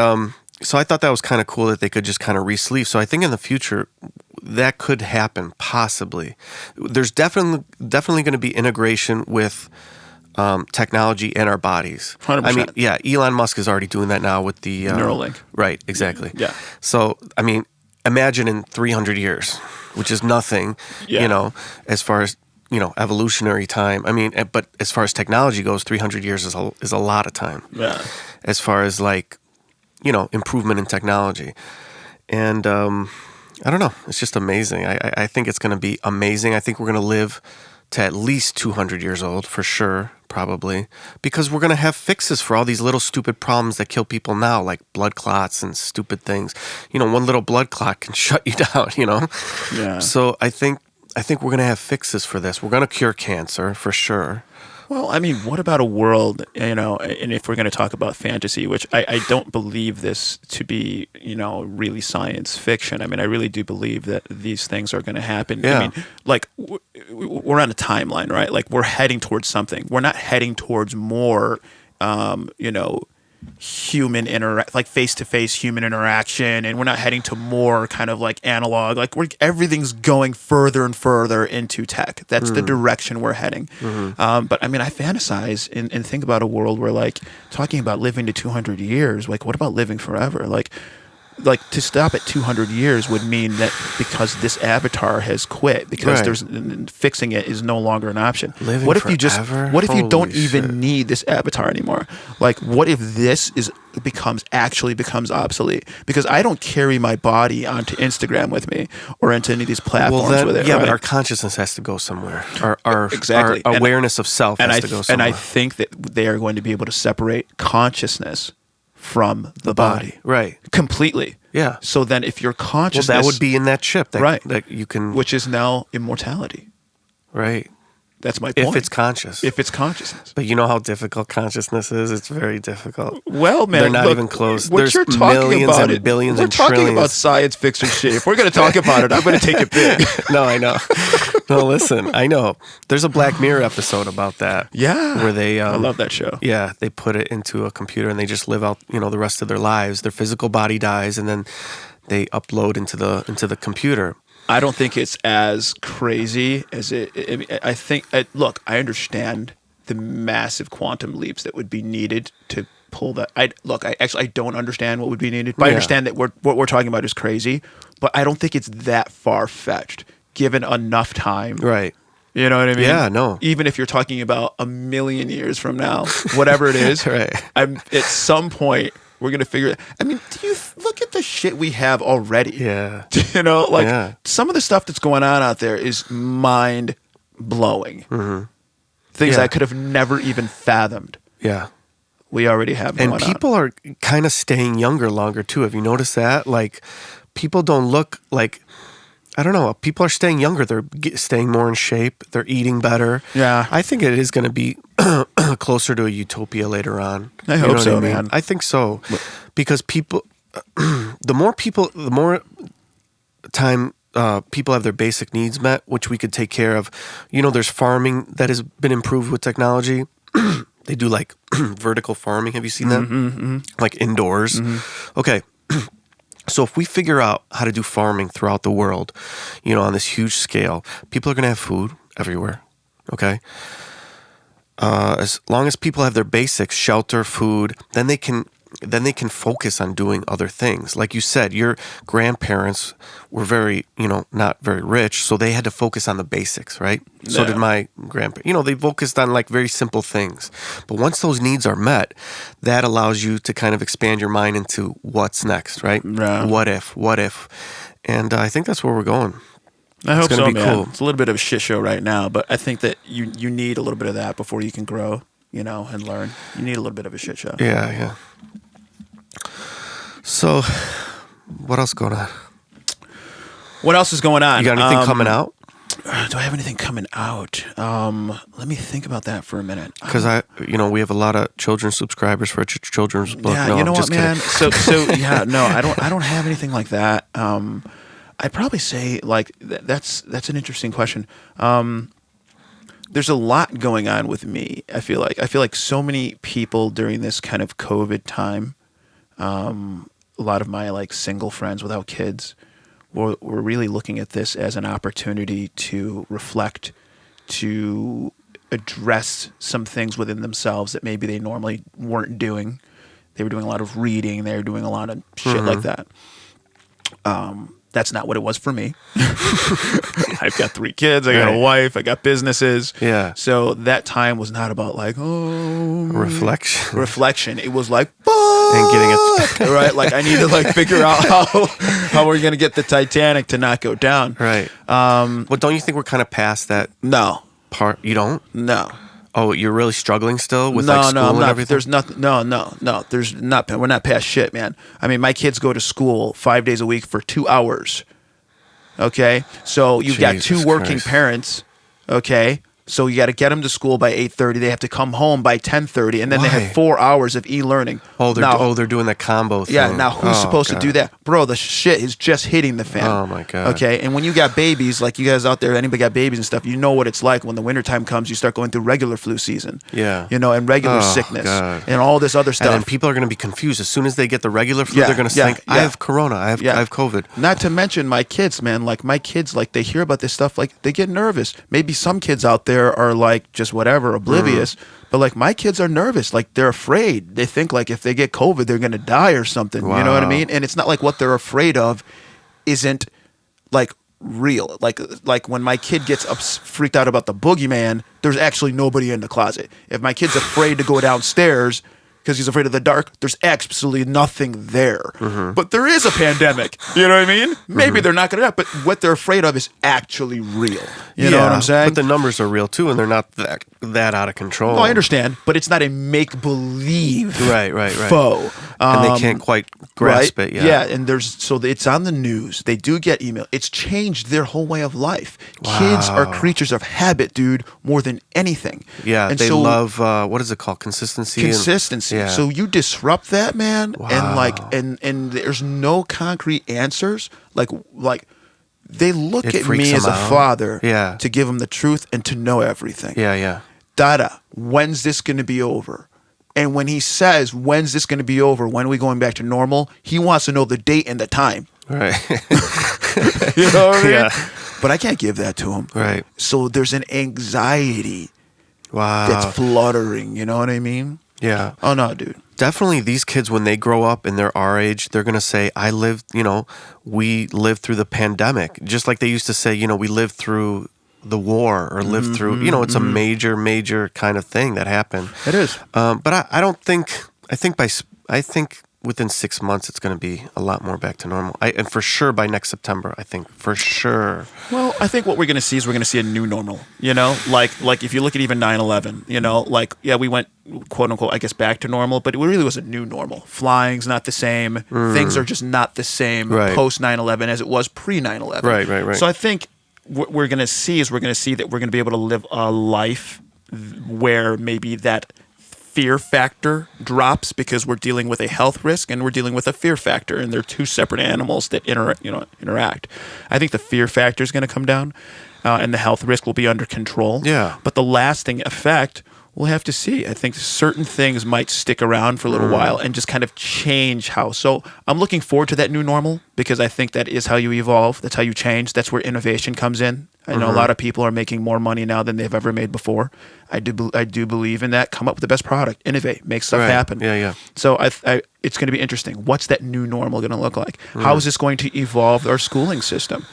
so I thought that was kind of cool that they could just kind of re-sleeve. So I think in the future that could happen, possibly. There's definitely going to be integration with technology in our bodies. 100%. I mean, yeah, Elon Musk is already doing that now with the Neuralink. Right, exactly. Yeah. So I mean, imagine in 300 years, which is nothing, as far as, evolutionary time. I mean, but as far as technology goes, 300 years is a lot of time. Yeah. As far as like, improvement in technology. And I don't know. It's just amazing. I think it's going to be amazing. I think we're going to live to at least 200 years old for sure, probably, because we're going to have fixes for all these little stupid problems that kill people now, like blood clots and stupid things. One little blood clot can shut you down, Yeah. So I think we're going to have fixes for this. We're going to cure cancer for sure. Well, I mean, what about a world, and if we're going to talk about fantasy, which I don't believe this to be, really science fiction. I mean, I really do believe that these things are going to happen. Yeah. I mean, like, we're on a timeline, right? Like, we're heading towards something. We're not heading towards more, face-to-face human interaction, and we're not heading to more kind of like analog. Like everything's going further and further into tech. That's the direction we're heading. But I mean, I fantasize and think about a world where, like, talking about living to 200 years. Like, what about living forever? Like to stop at 200 years would mean that because this avatar has quit, because there's fixing it is no longer an option. Living what if forever? what if you don't Holy even shit. need this avatar anymore? Like, what if this becomes obsolete? Because I don't carry my body onto Instagram with me or into any of these platforms with it. Yeah, right? but our consciousness has to go somewhere. Our Exactly. our awareness of self has to go And I somewhere. think that they are going to be able to separate consciousness from the body. Right. Completely. Yeah. So then if your Well, consciousness... that would be in that chip that, Right. that you can... Which is now immortality. Right. That's my point. If it's conscious. If it's consciousness. But you know how difficult consciousness is? It's very difficult. Well, man, They're not look, even close. What There's you're talking millions about and it, billions we're and talking trillions. about science fiction shit. If we're going to talk about it, I'm going to take it big. No, I know. No, listen, I know. There's a Black Mirror episode about that. Yeah. Where they... I love that show. Yeah, they put it into a computer and they just live out, the rest of their lives. Their physical body dies and then they upload into the computer. I don't think it's as crazy as it. I mean, I think. Look, I understand the massive quantum leaps that would be needed to pull that. I don't understand what would be needed, but I understand that what we're talking about is crazy. But I don't think it's that far fetched, given enough time. Right. You know what I mean? Yeah, no. Even if you're talking about 1,000,000 years from now, whatever it is, Right. at some point we're gonna figure it. I mean, do you look at the shit we have already? Yeah. Some of the stuff that's going on out there is mind blowing. Mm-hmm. Things I could have never even fathomed. Yeah. We already have going And people are kind of staying younger longer too. Have you noticed that? Like, people don't look like... I don't know. People are staying younger. They're staying more in shape. They're eating better. Yeah. I think it is going to be closer to a utopia later on. I hope so, man. I think so. Because people, the more time people have their basic needs met, which we could take care of. There's farming that has been improved with technology. They do like vertical farming. Have you seen that? Mm-hmm. Like indoors. Mm-hmm. Okay. So if we figure out how to do farming throughout the world, on this huge scale, people are going to have food everywhere, okay? As long as people have their basics, shelter, food, then they can focus on doing other things. Like you said, your grandparents were very, not very rich, so they had to focus on the basics, right? Yeah. So did my grandparents. They focused on like very simple things. But once those needs are met, that allows you to kind of expand your mind into what's next, right? Yeah. What if? And I think that's where we're going. I hope so, be man. cool. It's a little bit of a shit show right now, but I think that you need a little bit of that before you can grow, and learn. You need a little bit of a shit show. Yeah. So, what else going on? What else is going on? You got anything coming out? Do I have anything coming out? Let me think about that for a minute. Because we have a lot of children's subscribers for a children's book. Yeah, no, you know I'm what, just man? kidding. So yeah, no, I don't have anything like that. I'd probably say like that's an interesting question. There's a lot going on with me. I feel like so many people during this kind of COVID time. A lot of my like single friends without kids were really looking at this as an opportunity to reflect, to address some things within themselves that maybe they normally weren't doing. They were doing a lot of reading. They were doing a lot of shit like that. That's not what it was for me. I've got 3 kids. I got a wife. I got businesses. Yeah. So that time was not about like, reflection. It was like, and getting it right. Like I need to like figure out how we're going to get the Titanic to not go down. Right. Well, don't you think we're kind of past that No. part? You don't? No. Oh, you're really struggling still with like school and everything? There's nothing. No. There's not. We're not past shit, man. I mean, my kids go to school 5 days a week for 2 hours. Okay, so you've got 2 working parents. Okay, So you got to get them to school by 8:30. They have to come home by 10:30, and then they Why? have 4 hours of e-learning. They're doing that combo thing. Yeah, now who's supposed to do that? Bro, the shit is just hitting the fan. Oh, my God. Okay, and when you got babies, like you guys out there, anybody got babies and stuff, you know what it's like when the wintertime comes, you start going through regular flu season. Yeah. You know, and regular sickness. God. And all this other stuff. And then people are going to be confused. As soon as they get the regular flu, they're going to think, I have corona, I have COVID. Not to mention my kids, man. Like my kids, like they hear about this stuff, like they get nervous. Maybe some kids out there are like just whatever, oblivious. But like my kids are nervous. Like they're afraid. They think like if they get COVID, they're going to die or something. Wow. You know what I mean? And it's not like what they're afraid of isn't like real. Like when my kid gets freaked out about the boogeyman, there's actually nobody in the closet. If my kid's afraid to go downstairs because he's afraid of the dark, there's absolutely nothing there. But there is a pandemic. You know what I mean? Maybe they're not going to die, but what they're afraid of is actually real. You know what I'm saying? But the numbers are real too, and they're not that out of control. No, I understand, but it's not a make-believe right. foe. And they can't quite grasp it yet. Yeah, and it's on the news. They do get email. It's changed their whole way of life. Wow. Kids are creatures of habit, dude, more than anything. Yeah, and they love, what is it called? Consistency? Consistency. Yeah. So you disrupt that, man, Wow. and like, and there's no concrete answers. Like they look It at freaks me as them a out. father Yeah. to give them the truth and to know everything. Yeah. Dada, when's this going to be over? And when he says, when's this going to be over? When are we going back to normal? He wants to know the date and the time. Right. You know what I mean? Yeah. But I can't give that to him. Right. So there's an anxiety Wow. that's fluttering. You know what I mean? Yeah. Oh, no, dude. Definitely these kids, when they grow up and they're our age, they're going to say, we lived through the pandemic. Just like they used to say, we lived through the war or lived through, it's a major kind of thing that happened. It is. But I think within 6 months, it's going to be a lot more back to normal. And for sure by next September, I think for sure. Well, I think what we're going to see is we're going to see a new normal, like if you look at even 9/11, we went quote unquote, I guess, back to normal, but it really was a new normal. Flying's not the same. Things are just not the same post 9/11 as it was pre 9/11. Right. So I think what we're going to see that we're going to be able to live a life where maybe that fear factor drops because we're dealing with a health risk and we're dealing with a fear factor, and they're two separate animals that interact. I think the fear factor is going to come down, and the health risk will be under control. Yeah. But the lasting effect, we'll have to see. I think certain things might stick around for a little while and just kind of change how. So I'm looking forward to that new normal because I think that is how you evolve. That's how you change. That's where innovation comes in. I know a lot of people are making more money now than they've ever made before. I do believe in that. Come up with the best product, innovate, make stuff happen. Yeah. So it's going to be interesting. What's that new normal going to look like? How is this going to evolve our schooling system?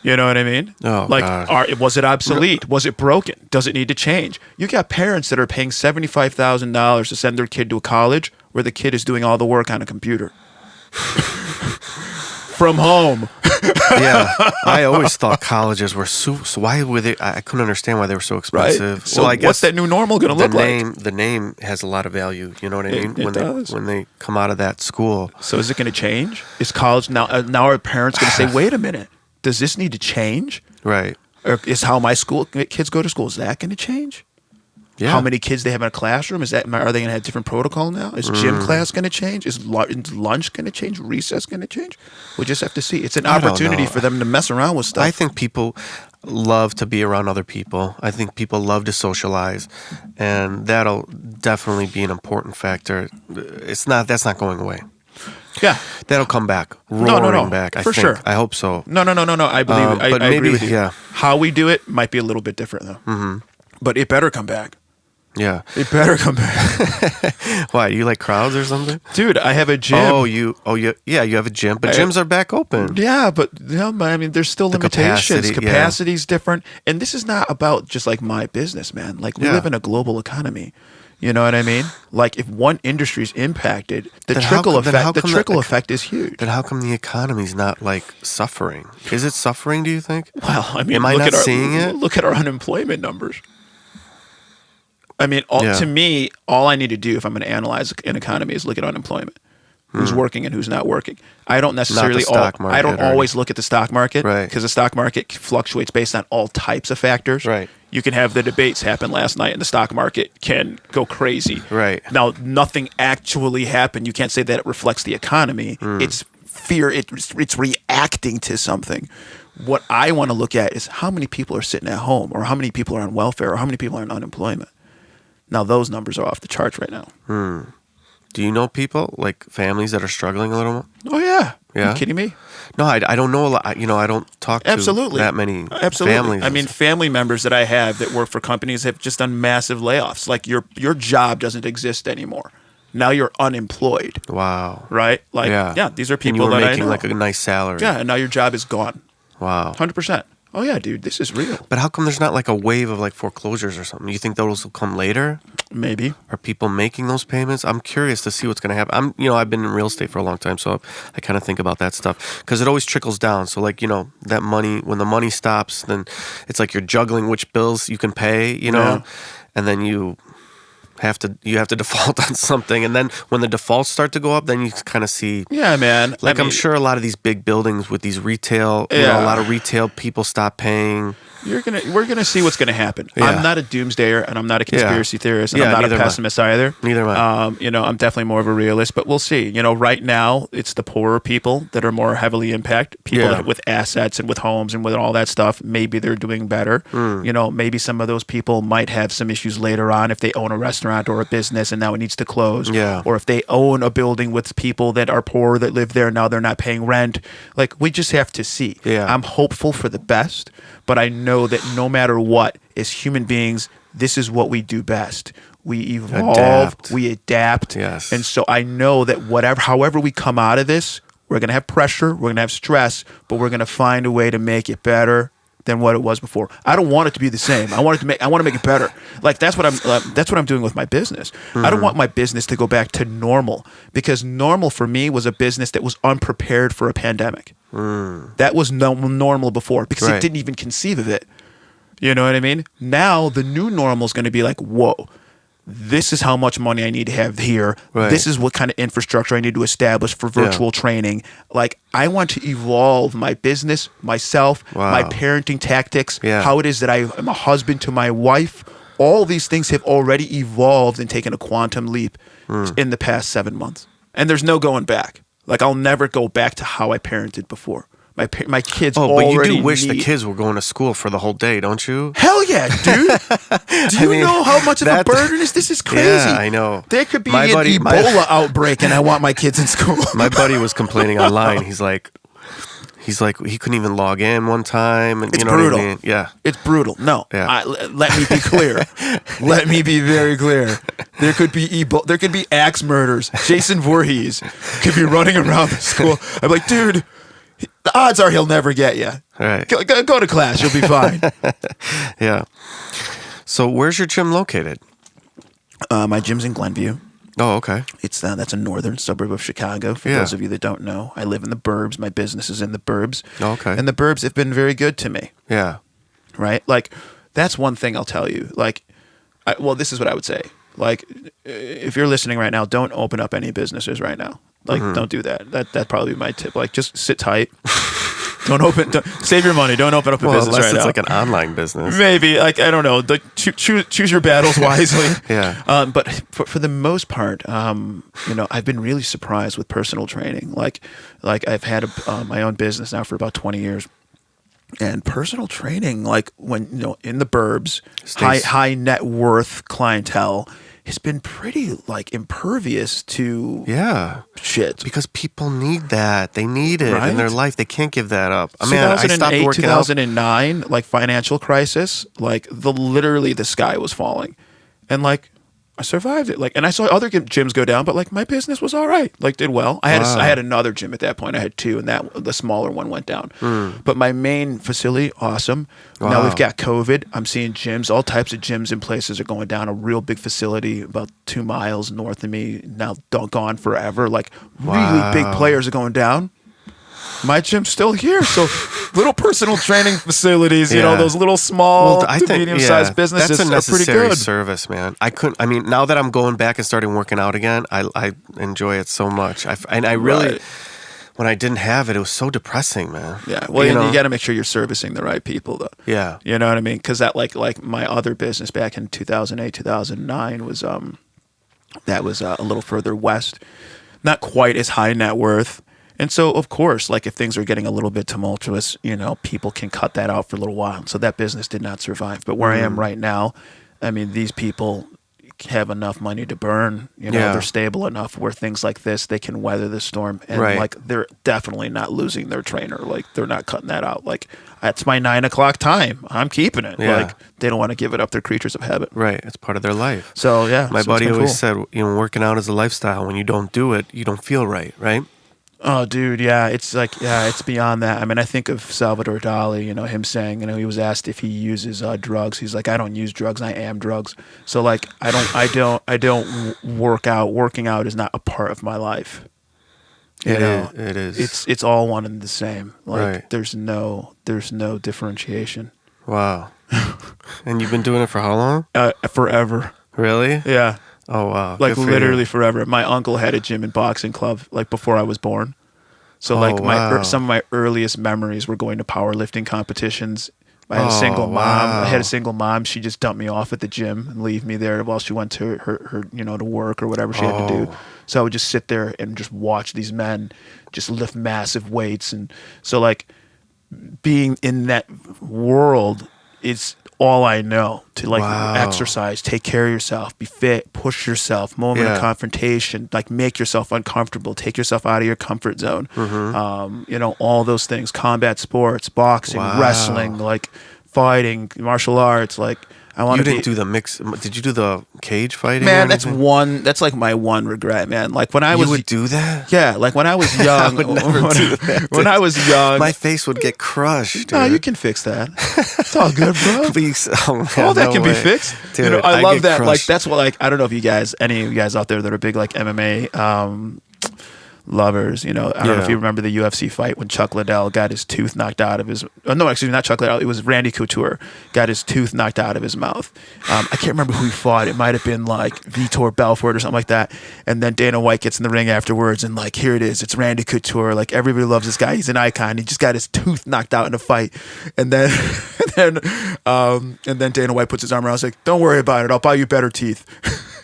You know what I mean? Oh, God. Was it obsolete? Was it broken? Does it need to change? You got parents that are paying $75,000 to send their kid to a college where the kid is doing all the work on a computer. From home. Yeah, I always thought colleges were so why were they? I couldn't understand why they were so expensive. Right. So I guess what's that new normal going to look like? The name has a lot of value. You know what I mean? It does. When they come out of that school. So is it going to change? Is college now? Now are parents going to say, "Wait a minute, does this need to change?" Right. Or is how my kids go to school? Is that going to change? Yeah. How many kids they have in a classroom? Are they going to have different protocol now? Is gym class going to change? Is lunch going to change? Recess going to change? We'll just have to see. It's an opportunity for them to mess around with stuff. I think people love to be around other people. I think people love to socialize, and that'll definitely be an important factor. That's not going away. Yeah, that'll come back, roaring back. For sure. I hope so. No. I believe it. But I maybe, agree with you. yeah. How we do it might be a little bit different though. But it better come back. Yeah, it better come back. Why? You like crowds or something? Dude, I have a gym. You have a gym, but gyms are back open. Yeah, but I mean, there's still limitations. Capacity's different, and this is not about just like my business, man. Like we live in a global economy. You know what I mean? Like if one industry is impacted, the trickle effect is huge. Then how come the economy's not like suffering? Is it suffering? Do you think? Well, I mean, am I not seeing it? Look at our unemployment numbers. I mean, to me, all I need to do if I'm going to analyze an economy is look at unemployment. who's working and who's not working. I don't necessarily stock market, I don't always look at the stock market, Right. because the stock market fluctuates based on all types of factors. Right. You can have the debates happen last night and the stock market can go crazy. Right. Now, nothing actually happened. You can't say that it reflects the economy. It's fear. It's reacting to something. What I want to look at is how many people are sitting at home, or how many people are on welfare, or how many people are on unemployment. Now, those numbers are off the charts right now. Do you know people, like families that are struggling a little more? Oh, yeah. Are Yeah? you kidding me? No, I don't know a lot. You know, I don't talk to that many families. I mean, family members that I have that work for companies have just done massive layoffs. Like your job doesn't exist anymore. Now you're unemployed. Wow. Right? Like, Yeah. these are And people you were that making I know. like a nice salary. Yeah, and now your job is gone. Wow. 100%. Oh, yeah, dude, this is real. But how come there's not like a wave of like foreclosures or something? You think those will come later? Maybe. Are people making those payments? I'm curious to see what's going to happen. I've been in real estate for a long time, so I kind of think about that stuff because it always trickles down. So like, that money, when the money stops, then it's like you're juggling which bills you can pay, Yeah. and then you have to default on something. And then when the defaults start to go up, then you kind of see, Yeah, man. like, I'm sure a lot of these big buildings with these retail, Yeah. a lot of retail people stop paying. We're gonna see what's gonna happen. Yeah. I'm not a doomsdayer, and I'm not a conspiracy theorist, and I'm not a neither am I. pessimist either. Neither am I. I'm definitely more of a realist, but we'll see. Right now it's the poorer people that are more heavily impacted. People Yeah. with assets and with homes and with all that stuff. Maybe they're doing better. Maybe some of those people might have some issues later on if they own a restaurant or a business and now it needs to close. Yeah. Or if they own a building with people that are poor that live there, now they're not paying rent. Like, we just have to see. Yeah. I'm hopeful for the best, but I know that no matter what, as human beings, this is what we do best. We evolve, we adapt. Yes. And so I know that however we come out of this, we're going to have pressure, we're going to have stress, but we're going to find a way to make it better than what it was before. I don't want it to be the same. I want to make it better. Like, that's what I'm doing with my business. I don't want my business to go back to normal, because normal for me was a business that was unprepared for a pandemic. That was normal before, because it didn't even conceive of it. You know what I mean? Now the new normal is going to be like, whoa, this is how much money I need to have here. Right. This is what kind of infrastructure I need to establish for virtual training. Like, I want to evolve my business, myself, my parenting tactics, how it is that I am a husband to my wife. All these things have already evolved and taken a quantum leap in the past 7 months. And there's no going back. Like, I'll never go back to how I parented before. My kids already but you do wish the kids were going to school for the whole day, don't you? Hell yeah, dude. Do you know how much of a burden it is? This is crazy. Yeah, I know. There could be an Ebola outbreak and I want my kids in school. My buddy was complaining online. He's like, he couldn't even log in one time. And It's you know brutal. what I mean? Yeah. It's brutal. No. Yeah. Let me be clear. Let me be very clear. There could be Ebola. There could be axe murders. Jason Voorhees could be running around the school. I'm like, dude, the odds are he'll never get you. All right. Go to class. You'll be fine. Yeah. So where's your gym located? My gym's in Glenview. Oh, okay. That's a northern suburb of Chicago. For Yeah. those of you that don't know, I live in the burbs. My business is in the burbs. Oh, okay. And the burbs have been very good to me. Yeah. Right? Like, that's one thing I'll tell you. Like, this is what I would say. Like, if you're listening right now, don't open up any businesses right now. Like, don't do that. That'd probably be my tip. Like, just sit tight. Don't save your money. Don't open up a business unless right it's now. like an online business. Maybe, like, I don't know. Choose your battles wisely. Yeah. But for the most part, I've been really surprised with personal training. Like I've had my own business now for about 20 years. And personal training, like, when, in the burbs, high net worth clientele has been pretty, like, impervious to shit. Because people need that. They need it in their life. They can't give that up. I mean, 2008, I stopped working 2009, like, financial crisis, like, literally the sky was falling. And, like, I survived it. Like, and I saw other gyms go down, but, like, my business was all right. Like, did well. I had another gym at that point. I had two, and the smaller one went down. But my main facility, awesome. Wow. Now we've got COVID. I'm seeing gyms, all types of gyms and places are going down. A real big facility about 2 miles north of me, now gone forever. Like, really big players are going down. my gym's still here. So little personal training facilities, you know, those little small to medium-sized businesses that's a are pretty necessary good. service, man. I mean, now that I'm going back and starting working out again, I enjoy it so much. I really, Right. when I didn't have it, it was so depressing, man. Yeah, well, you got to make sure you're servicing the right people, though. Yeah. You know what I mean? Because that, like my other business back in 2008, 2009 was that was a little further west, not quite as high net worth. And so, of course, like if things are getting a little bit tumultuous, you know, people can cut that out for a little while. So that business did not survive. But where I am right now, I mean, these people have enough money to burn. You know, they're stable enough where things like this, they can weather the storm. And like they're definitely not losing their trainer. Like they're not cutting that out. Like that's my 9 o'clock time. I'm keeping it. Yeah. Like they don't want to give it up. They're creatures of habit. Right. It's part of their life. So yeah. My so buddy it's been always cool. said, you know, working out is a lifestyle. When you don't do it, you don't feel right. Right. Oh, dude, yeah, it's like, it's beyond that. I mean, I think of Salvador Dali, you know, him saying, you know, he was asked if he uses drugs. He's like, I don't use drugs, I am drugs. So like, I don't work out. Working out is not a part of my life. You know, It is. It's all one and the same. Like, Right. there's no differentiation. Wow. And you've been doing it for how long? Forever. Really? Yeah. Oh, wow. Like Good for literally you. forever. My uncle had a gym and boxing club like before I was born. So Oh, like wow. some of my earliest memories were going to powerlifting competitions. I had a single mom. Wow. I had a single mom. She just dumped me off at the gym and leave me there while she went to her you know, to work or whatever she had to do. Oh. So I would just sit there and just watch these men just lift massive weights. And so like being in that world is all I know, to like Wow. exercise, take care of yourself, be fit, push yourself, moment of Yeah. confrontation, like make yourself uncomfortable, take yourself out of your comfort zone. You know, all those things, combat sports, boxing, Wow. wrestling, like fighting, martial arts, like I want You to didn't do the mix. Did you do the cage fighting? man, or that's anything? that's like my one regret, man. Like when I was You would do that? yeah, like when I was young, would never do that, when I was young, My face would get crushed, no, dude. you can fix that. It's all good, bro. Please. Oh, man, All that no can be way. fixed. Dude, you know, I I'd love get that. Like crushed. that's what like I don't know if you guys, any of you guys out there that are big like MMA lovers, you know, I don't know if Yeah. you remember the UFC fight when Chuck Liddell got his tooth knocked out of his. Oh, no, excuse me, not Chuck Liddell. It was Randy Couture got his tooth knocked out of his mouth. I can't remember who he fought. It might have been like Vitor Belfort or something like that. And then Dana White gets in the ring afterwards and like, here it is. It's Randy Couture. Like everybody loves this guy. He's an icon. He just got his tooth knocked out in a fight. And then, and then Dana White puts his arm around. I was like, don't worry about it. I'll buy you better teeth.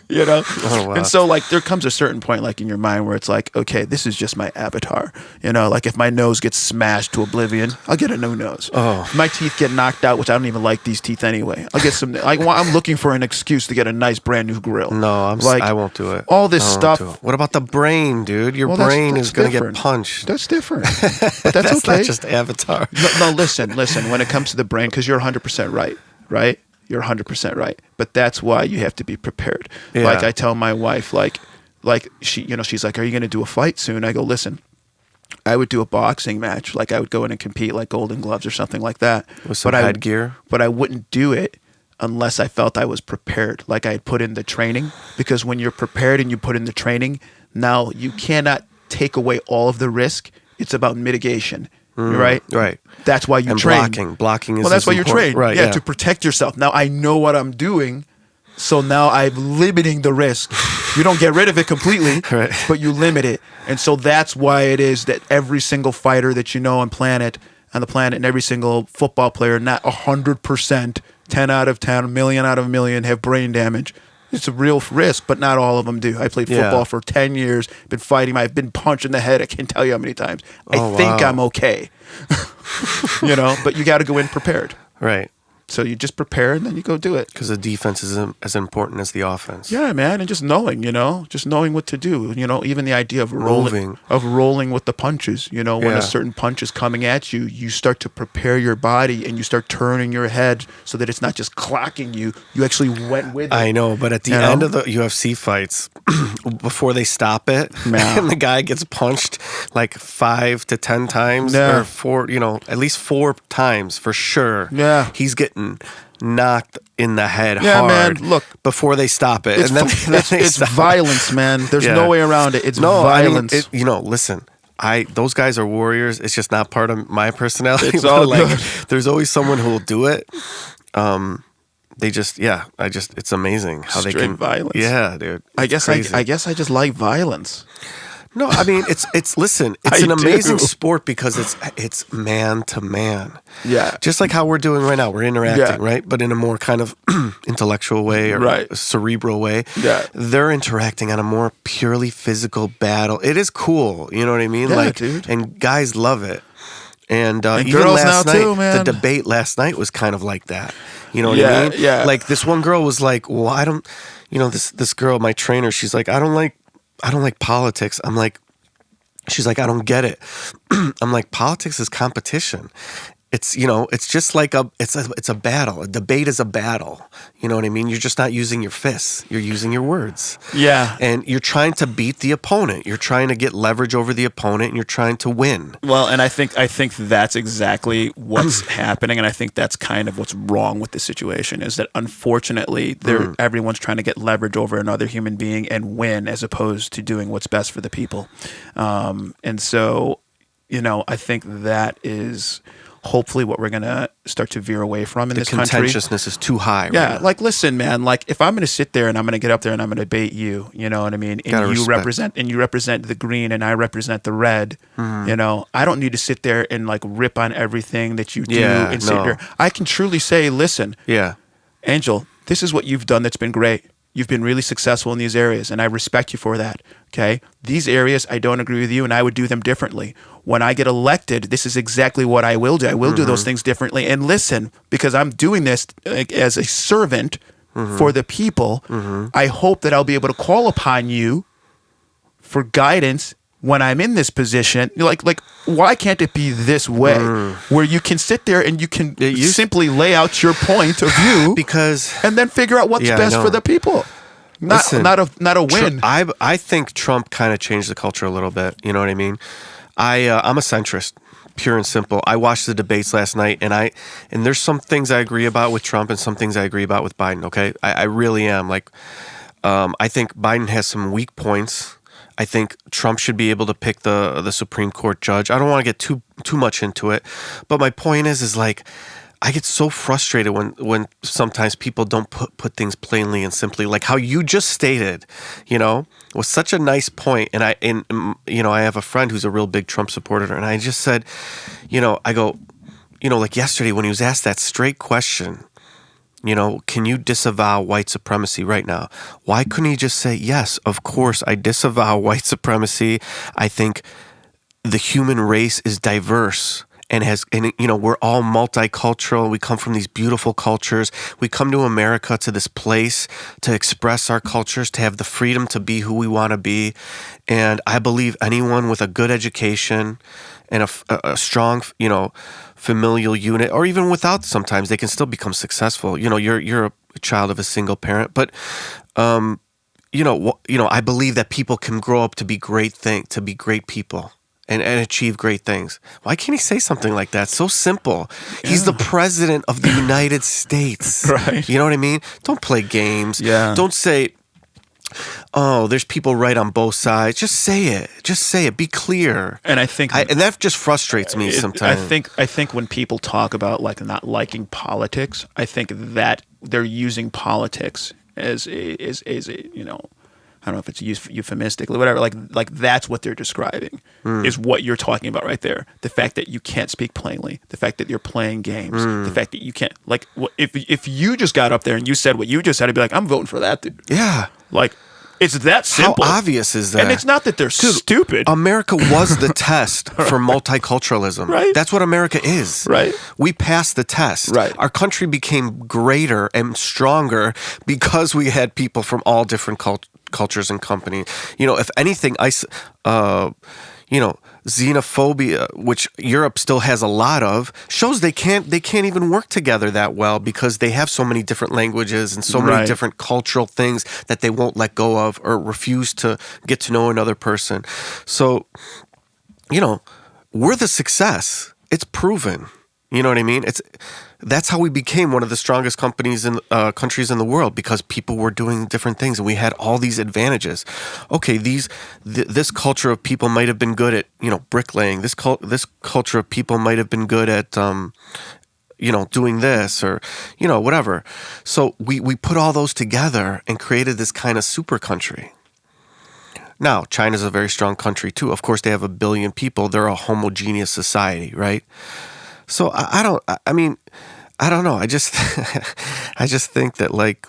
You know? Oh, wow. And so like there comes a certain point like in your mind where it's like, okay, this is just my avatar. You know, like if my nose gets smashed to oblivion, I'll get a new nose. Oh. If my teeth get knocked out, which I don't even like these teeth anyway, I'll get some. I'm looking for an excuse to get a nice brand new grill. No, I won't do it. All this I won't stuff. do it. What about the brain, dude? Your Well, brain that's is going to get different. punched. That's different. But that's That's okay. not just Avatar. No, listen. When it comes to the brain, because you're 100% right? You're 100% right. But that's why you have to be prepared. Yeah. Like I tell my wife, like she, you know, she's like, are you going to do a fight soon? I go, listen, I would do a boxing match. Like I would go in and compete like Golden Gloves or something like that. With some headgear? But I wouldn't do it unless I felt I was prepared. Like I had put in the training. Because when you're prepared and you put in the training, now you cannot take away all of the risk. It's about mitigation. Right? Right. That's why you And train. Blocking is Well, that's as why you're important. trained. Right, yeah, to protect yourself. Now I know what I'm doing, so now I'm limiting the risk. You don't get rid of it completely, Right. but you limit it. And so that's why it is that every single fighter that you know on the planet, and every single football player, not 100%, 10 out of 10, a million out of a million have brain damage. It's a real risk, but not all of them do. I played football for 10 years, been fighting. I've been punched in the head. I can't tell you how many times. I think wow. I'm okay. You know, but you got to go in prepared. Right. So you just prepare and then you go do it. Because the defense is as important as the offense. Yeah, man, and just knowing, you know, just knowing what to do. You know, even the idea of Moving. rolling with the punches. You know, when Yeah. a certain punch is coming at you, you start to prepare your body and you start turning your head so that it's not just clocking you. You actually went with it. I know, but at the You know? end of the UFC fights, before they stop it, Yeah. and the guy gets punched like 5 to 10 times, Yeah. or 4, you know, at least 4 times for sure. Yeah. He's getting knocked in the head Yeah, hard. man, look. Before they stop it, It's, and then, it's they stop. violence, man. There's Yeah. no way around it. It's No, violence. I mean, you know, listen. those guys are warriors. It's just not part of my personality. It's all like good. there's always someone who will do it. They just it's amazing how they Straight can violence. Yeah, dude. I guess I just like violence. No, I mean it's an amazing sport because it's man to man. Yeah. Just like how we're doing right now. We're interacting, Yeah. right? But in a more kind of intellectual way or Right. a cerebral way. Yeah. They're interacting on a more purely physical battle. It is cool, you know what I mean? Yeah, like dude. And guys love it. And even girls last now night, too, man. the debate last night was kind of like that. You know what Yeah, I mean? yeah. Like this one girl was like, "Well, I don't," this girl, my trainer, she's like, "I don't like politics." I'm like, she's like, "I don't get it." I'm like, politics is competition. It's it's just like it's a battle. A debate is a battle. You know what I mean? You're just not using your fists. You're using your words. Yeah. And you're trying to beat the opponent. You're trying to get leverage over the opponent, and you're trying to win. Well, and I think that's exactly what's happening, and I think that's kind of what's wrong with the situation is that unfortunately everyone's trying to get leverage over another human being and win as opposed to doing what's best for the people. And so, I think that is hopefully what we're going to start to veer away from in this country. The contentiousness is too high. Yeah, right now. like listen, man. Like if I'm going to sit there and I'm going to get up there and I'm going to debate you, you know what I mean? And you represent the green and I represent the red. I don't need to sit there and like rip on everything that you do and sit there. I can truly say, listen, Angel, this is what you've done that's been great. You've been really successful in these areas, and I respect you for that, okay? These areas, I don't agree with you, and I would do them differently. When I get elected, this is exactly what I will do. I will do those things differently. And listen, because I'm doing this as a servant for the people, I hope that I'll be able to call upon you for guidance when I'm in this position. Like why can't it be this way where you can sit there and you can simply lay out your point of view and then figure out what's best for the people? Not a win. I think Trump kind of changed the culture a little bit. You know what I mean? I'm a centrist, pure and simple. I watched the debates last night, and there's some things I agree about with Trump and some things I agree about with Biden. Okay, I really am. Like, I think Biden has some weak points. I think Trump should be able to pick the Supreme Court judge. I don't want to get too much into it, but my point is like, I get so frustrated when sometimes people don't put things plainly and simply, like how you just stated, was such a nice point. And I have a friend who's a real big Trump supporter, and I just said, I go, like yesterday when he was asked that straight question, can you disavow white supremacy right now? Why couldn't he just say, yes, of course, I disavow white supremacy. I think the human race is diverse and we're all multicultural. We come from these beautiful cultures. We come to America, to this place to express our cultures, to have the freedom to be who we want to be. And I believe anyone with a good education and a strong, familial unit, or even without, sometimes they can still become successful. You're a child of a single parent, but I believe that people can grow up to be to be great people and achieve great things. Why can't he say something like that? So simple. Yeah. He's the president of the United States. Right. You know what I mean? Don't play games. Yeah. Don't say, oh, there's people right on both sides. Just say it. Just say it. Be clear. And I think and that just frustrates me sometimes. I think when people talk about like not liking politics, I think that they're using politics as a I don't know if it's used euphemistically, whatever. Like that's what they're describing is what you're talking about right there. The fact that you can't speak plainly, the fact that you're playing games, the fact that you can't if you just got up there and you said what you just said, I'd be like, I'm voting for that dude. Yeah, like it's that simple. How obvious is that? And it's not that they're stupid. America was the test for multiculturalism. Right. That's what America is. Right. We passed the test. Right. Our country became greater and stronger because we had people from all different cultures and companies. If anything, xenophobia, which Europe still has a lot of, shows they can't even work together that well because they have so many different languages and so many different cultural things that they won't let go of or refuse to get to know another person. So, we're the success. It's proven. You know what I mean? That's how we became one of the strongest countries in the world, because people were doing different things and we had all these advantages. Okay, this culture of people might have been good at, bricklaying. This culture of people might have been good at doing this, or whatever. So we put all those together and created this kind of super country. Now, China's a very strong country too. Of course, they have 1 billion people. They're a homogeneous society, right? So I don't know. I just think that, like,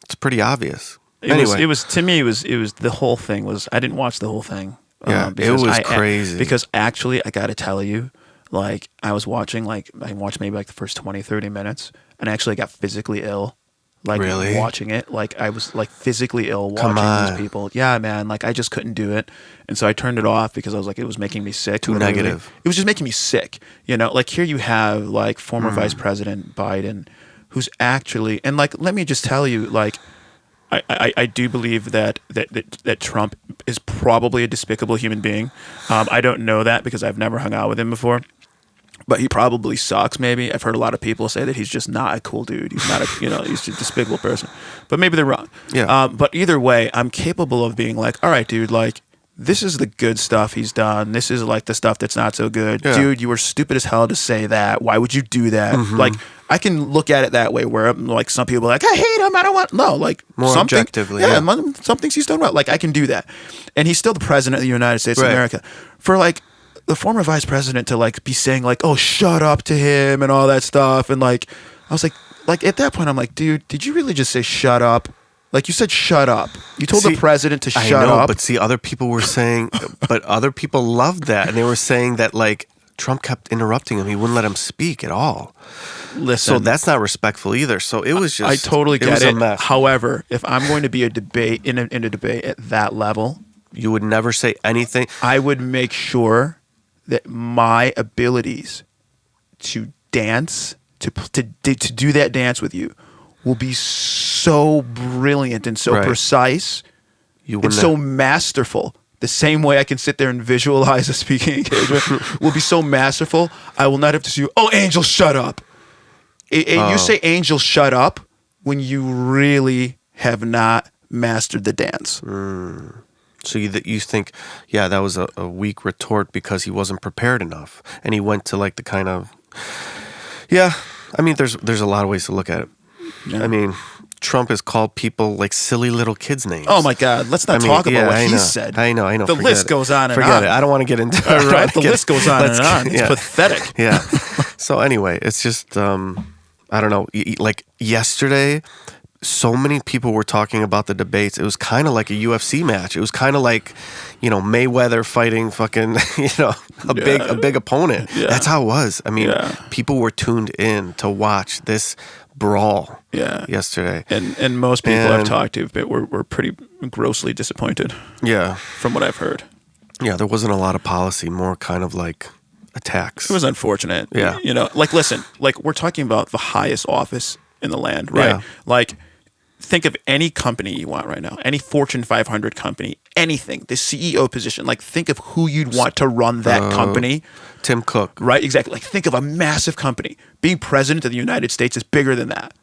it's pretty obvious. It was to me. It was the whole thing was. I didn't watch the whole thing. Yeah, it was crazy. Because actually, I got to tell you, like, I watched maybe like the first 20, 30 minutes, and I actually got physically ill. Like, really? Watching it, like, I was like physically ill watching these people. Yeah, man, like, I just couldn't do it, and so I turned it off because I was like, it was making me sick. Too negative. It was just making me sick. Like, here you have like former Vice President Biden, who's actually, and like, let me just tell you, like, I do believe that Trump is probably a despicable human being. I don't know that because I've never hung out with him before. But he probably sucks, maybe. I've heard a lot of people say that he's just not a cool dude. He's not he's a despicable person. But maybe they're wrong. Yeah. But either way, I'm capable of being like, all right, dude, like, this is the good stuff he's done. This is like the stuff that's not so good. Yeah. Dude, you were stupid as hell to say that. Why would you do that? Mm-hmm. Like, I can look at it that way where, like, some people are like, I hate him. I don't want, no, like, more objectively. Yeah, some things he's done well. Like, I can do that. And he's still the president of the United States of America. For, like, the former vice president to, like, be saying, like, oh, shut up to him and all that stuff. And, like, I was like, at that point, I'm like, dude, did you really just say shut up? Like, you said shut up. You told the president to shut up. But see, other people were saying, but other people loved that. And they were saying that, like, Trump kept interrupting him. He wouldn't let him speak at all. Listen. So that's not respectful either. So it was just, I totally get it. A mess. However, if I'm going to be in a debate at that level, you would never say anything. I would make sure that my abilities to dance, to do that dance with you, will be so brilliant and so precise and so masterful. The same way I can sit there and visualize a speaking engagement will be so masterful. I will not have to say, oh, Angel, shut up. You say, Angel, shut up, when you really have not mastered the dance. So you think, yeah, that was a weak retort because he wasn't prepared enough. And he went to, like, the kind of, yeah, I mean, there's a lot of ways to look at it. Yeah. I mean, Trump has called people, like, silly little kids' names. Oh, my God. Let's not talk about what he said. I know. The list goes on and on. Forget it. I don't want to get into it. Right? The list goes on and on. It's pathetic. Yeah. So anyway, it's just, I don't know. Like, yesterday, so many people were talking about the debates. It was kind of like a UFC match. It was kind of like, Mayweather fighting fucking, a big opponent. Yeah. That's how it was. I mean, people were tuned in to watch this brawl yesterday. And most people I've talked to were pretty grossly disappointed. Yeah. From what I've heard. Yeah, there wasn't a lot of policy, more kind of like attacks. It was unfortunate. Yeah. Like, listen, like, we're talking about the highest office in the land, right? Yeah. Like, think of any company you want right now, any Fortune 500 company, anything, the CEO position. Like, think of who you'd want to run that company. Tim Cook. Right, exactly. Like, think of a massive company. Being president of the United States is bigger than that.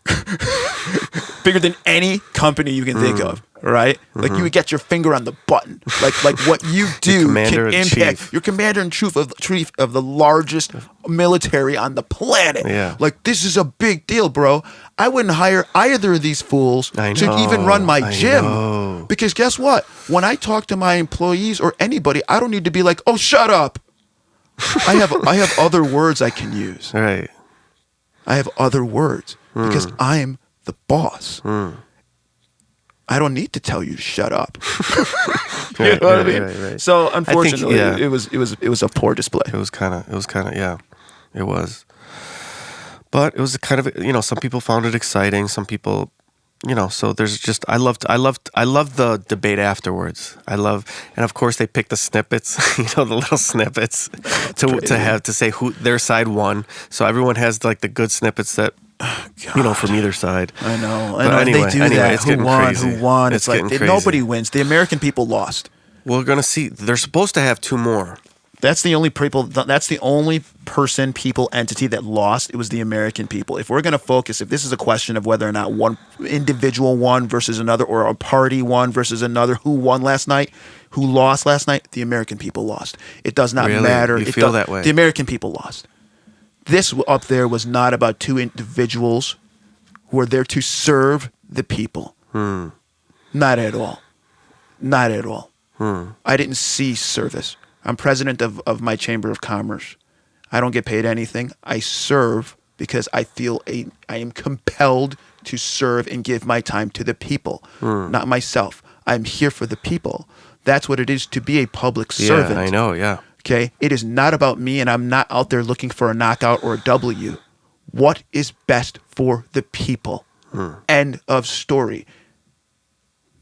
Bigger than any company you can think of, right? Like, you would get your finger on the button. Like what you do can impact. You're commander-in-chief of the largest military on the planet. Yeah. Like, this is a big deal, bro. I wouldn't hire either of these fools to even run my gym. Because guess what? When I talk to my employees or anybody, I don't need to be like, oh, shut up. I have other words I can use. Right. I have other words because I'm the boss. I don't need to tell you to shut up. You know what I mean? Right. So unfortunately, it was a poor display. It was kind of yeah, it was. But it was kind of, some people found it exciting. Some people, so there's just, I loved the debate afterwards. And of course they picked the snippets, the little snippets to say who their side won. So everyone has, like, the good snippets that, from either side. I know. Anyway, they do that. It's who won? Crazy. Who won? It's like crazy. Nobody wins. The American people lost. We're going to see. They're supposed to have 2 more. That's the only people. That's the only person, people, entity that lost. It was the American people. If we're going to focus, if this is a question of whether or not one individual won versus another, or a party won versus another, who won last night, who lost last night, the American people lost. It does not matter. You feel that way? The American people lost. This up there was not about two individuals who were there to serve the people. Not at all. Not at all. I didn't see service. I'm president of my Chamber of Commerce. I don't get paid anything. I serve because I feel I am compelled to serve and give my time to the people, not myself. I'm here for the people. That's what it is to be a public servant. Yeah, I know, yeah. Okay? It is not about me, and I'm not out there looking for a knockout or a W. What is best for the people? End of story.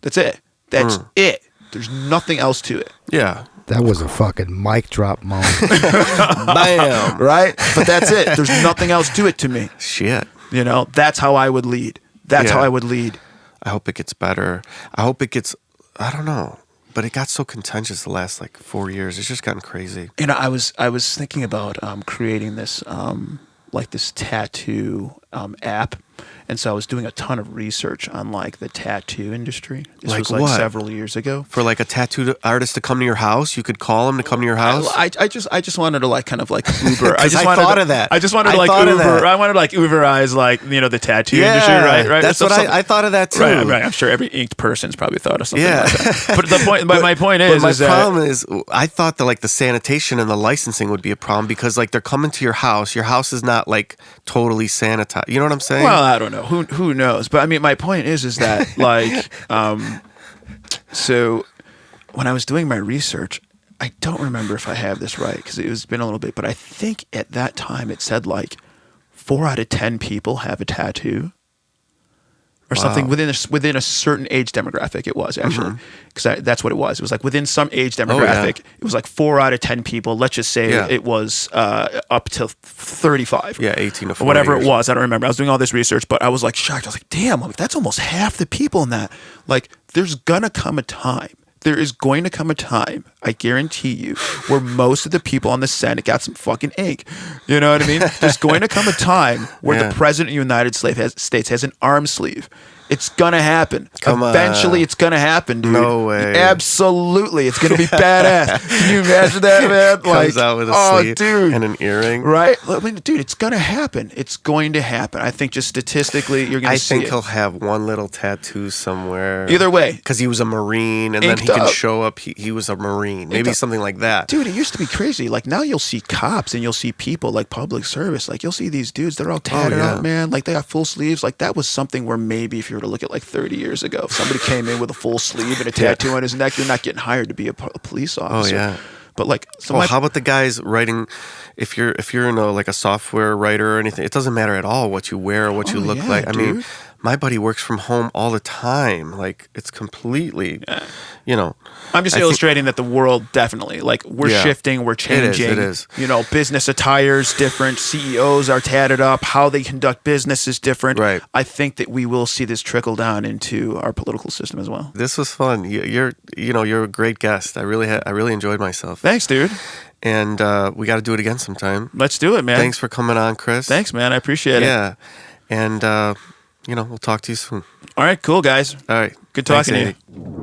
That's it. That's it. There's nothing else to it. Yeah. That was a fucking mic drop moment. Bam. Right? But that's it. There's nothing else to it to me. Shit. You know, that's how I would lead. That's how I would lead. I hope it gets better. I hope it gets, I don't know, but it got so contentious the last like 4 years. It's just gotten crazy. You know, I was thinking about creating this like this tattoo app. And so I was doing a ton of research on like the tattoo industry. This Like was like what? several years ago. For like a tattoo artist to come to your house, you could call him to come to your house. I just wanted to like kind of like Uber. I thought of that. I just wanted to I like thought of Uber. that. I wanted to like Uberize like, you know, the tattoo industry, right? That's what I thought of that too. Right. I'm sure every inked person's probably thought of something Yeah. like that. But the point, my point is, But my is that problem is, I thought that like the sanitation and the licensing would be a problem because like they're coming to your house. Your house is not like totally sanitized. You know what I'm saying? well, I don't know. Who knows? But I mean, my point is that like, so when I was doing my research, I don't remember if I have this right because it's been a little bit, but I think at that time it said like 4 out of 10 people have a tattoo. Or something within a certain age demographic. It was actually because that's what it was. It was like within some age demographic. It was like 4 out of 10 people. Let's just say it was up to 35. Yeah, 18 to 40. Or whatever it was. I don't remember. I was doing all this research, but I was like shocked. I was like, damn, like, that's almost half the people in that. Like, there's gonna come a time. There is going to come a time, I guarantee you, where most of the people on the Senate got some fucking ink. You know what I mean? There's going to come a time where the President of the United States has an arm sleeve. It's going to happen. Eventually, it's going to happen, dude. No way. Absolutely. It's going to be badass. Can you imagine that, man? Comes out with a sleeve dude. and an earring. Right? I mean, dude, it's going to happen. It's going to happen. I think just statistically, you're going to see it. I think he'll have one little tattoo somewhere. Either way. Because he was a Marine, and then he can show up, he was a Marine. Maybe something like that. Dude, it used to be crazy. Like, now you'll see cops and you'll see people, like public service. Like, you'll see these dudes, they're all tatted up, man. Like, they got full sleeves. Like, that was something where maybe if you were to look at, like, 30 years ago, if somebody came in with a full sleeve and a tattoo on his neck, you're not getting hired to be a police officer. Oh, yeah. But, like... how about the guys writing... If you're like a software writer or anything, it doesn't matter at all what you wear or what you look like. I mean, my buddy works from home all the time. Like, it's completely, you know. I'm just illustrating that the world definitely, like, we're shifting, we're changing. It is. You know, business attire is different. CEOs are tatted up. How they conduct business is different. Right. I think that we will see this trickle down into our political system as well. This was fun. You're a great guest. I really enjoyed myself. Thanks, dude. And we got to do it again sometime. Let's do it, man. Thanks for coming on, Chris. Thanks, man. I appreciate it. Yeah. And, we'll talk to you soon. All right, cool, guys. All right. Good talking Thanks, to you. Andy.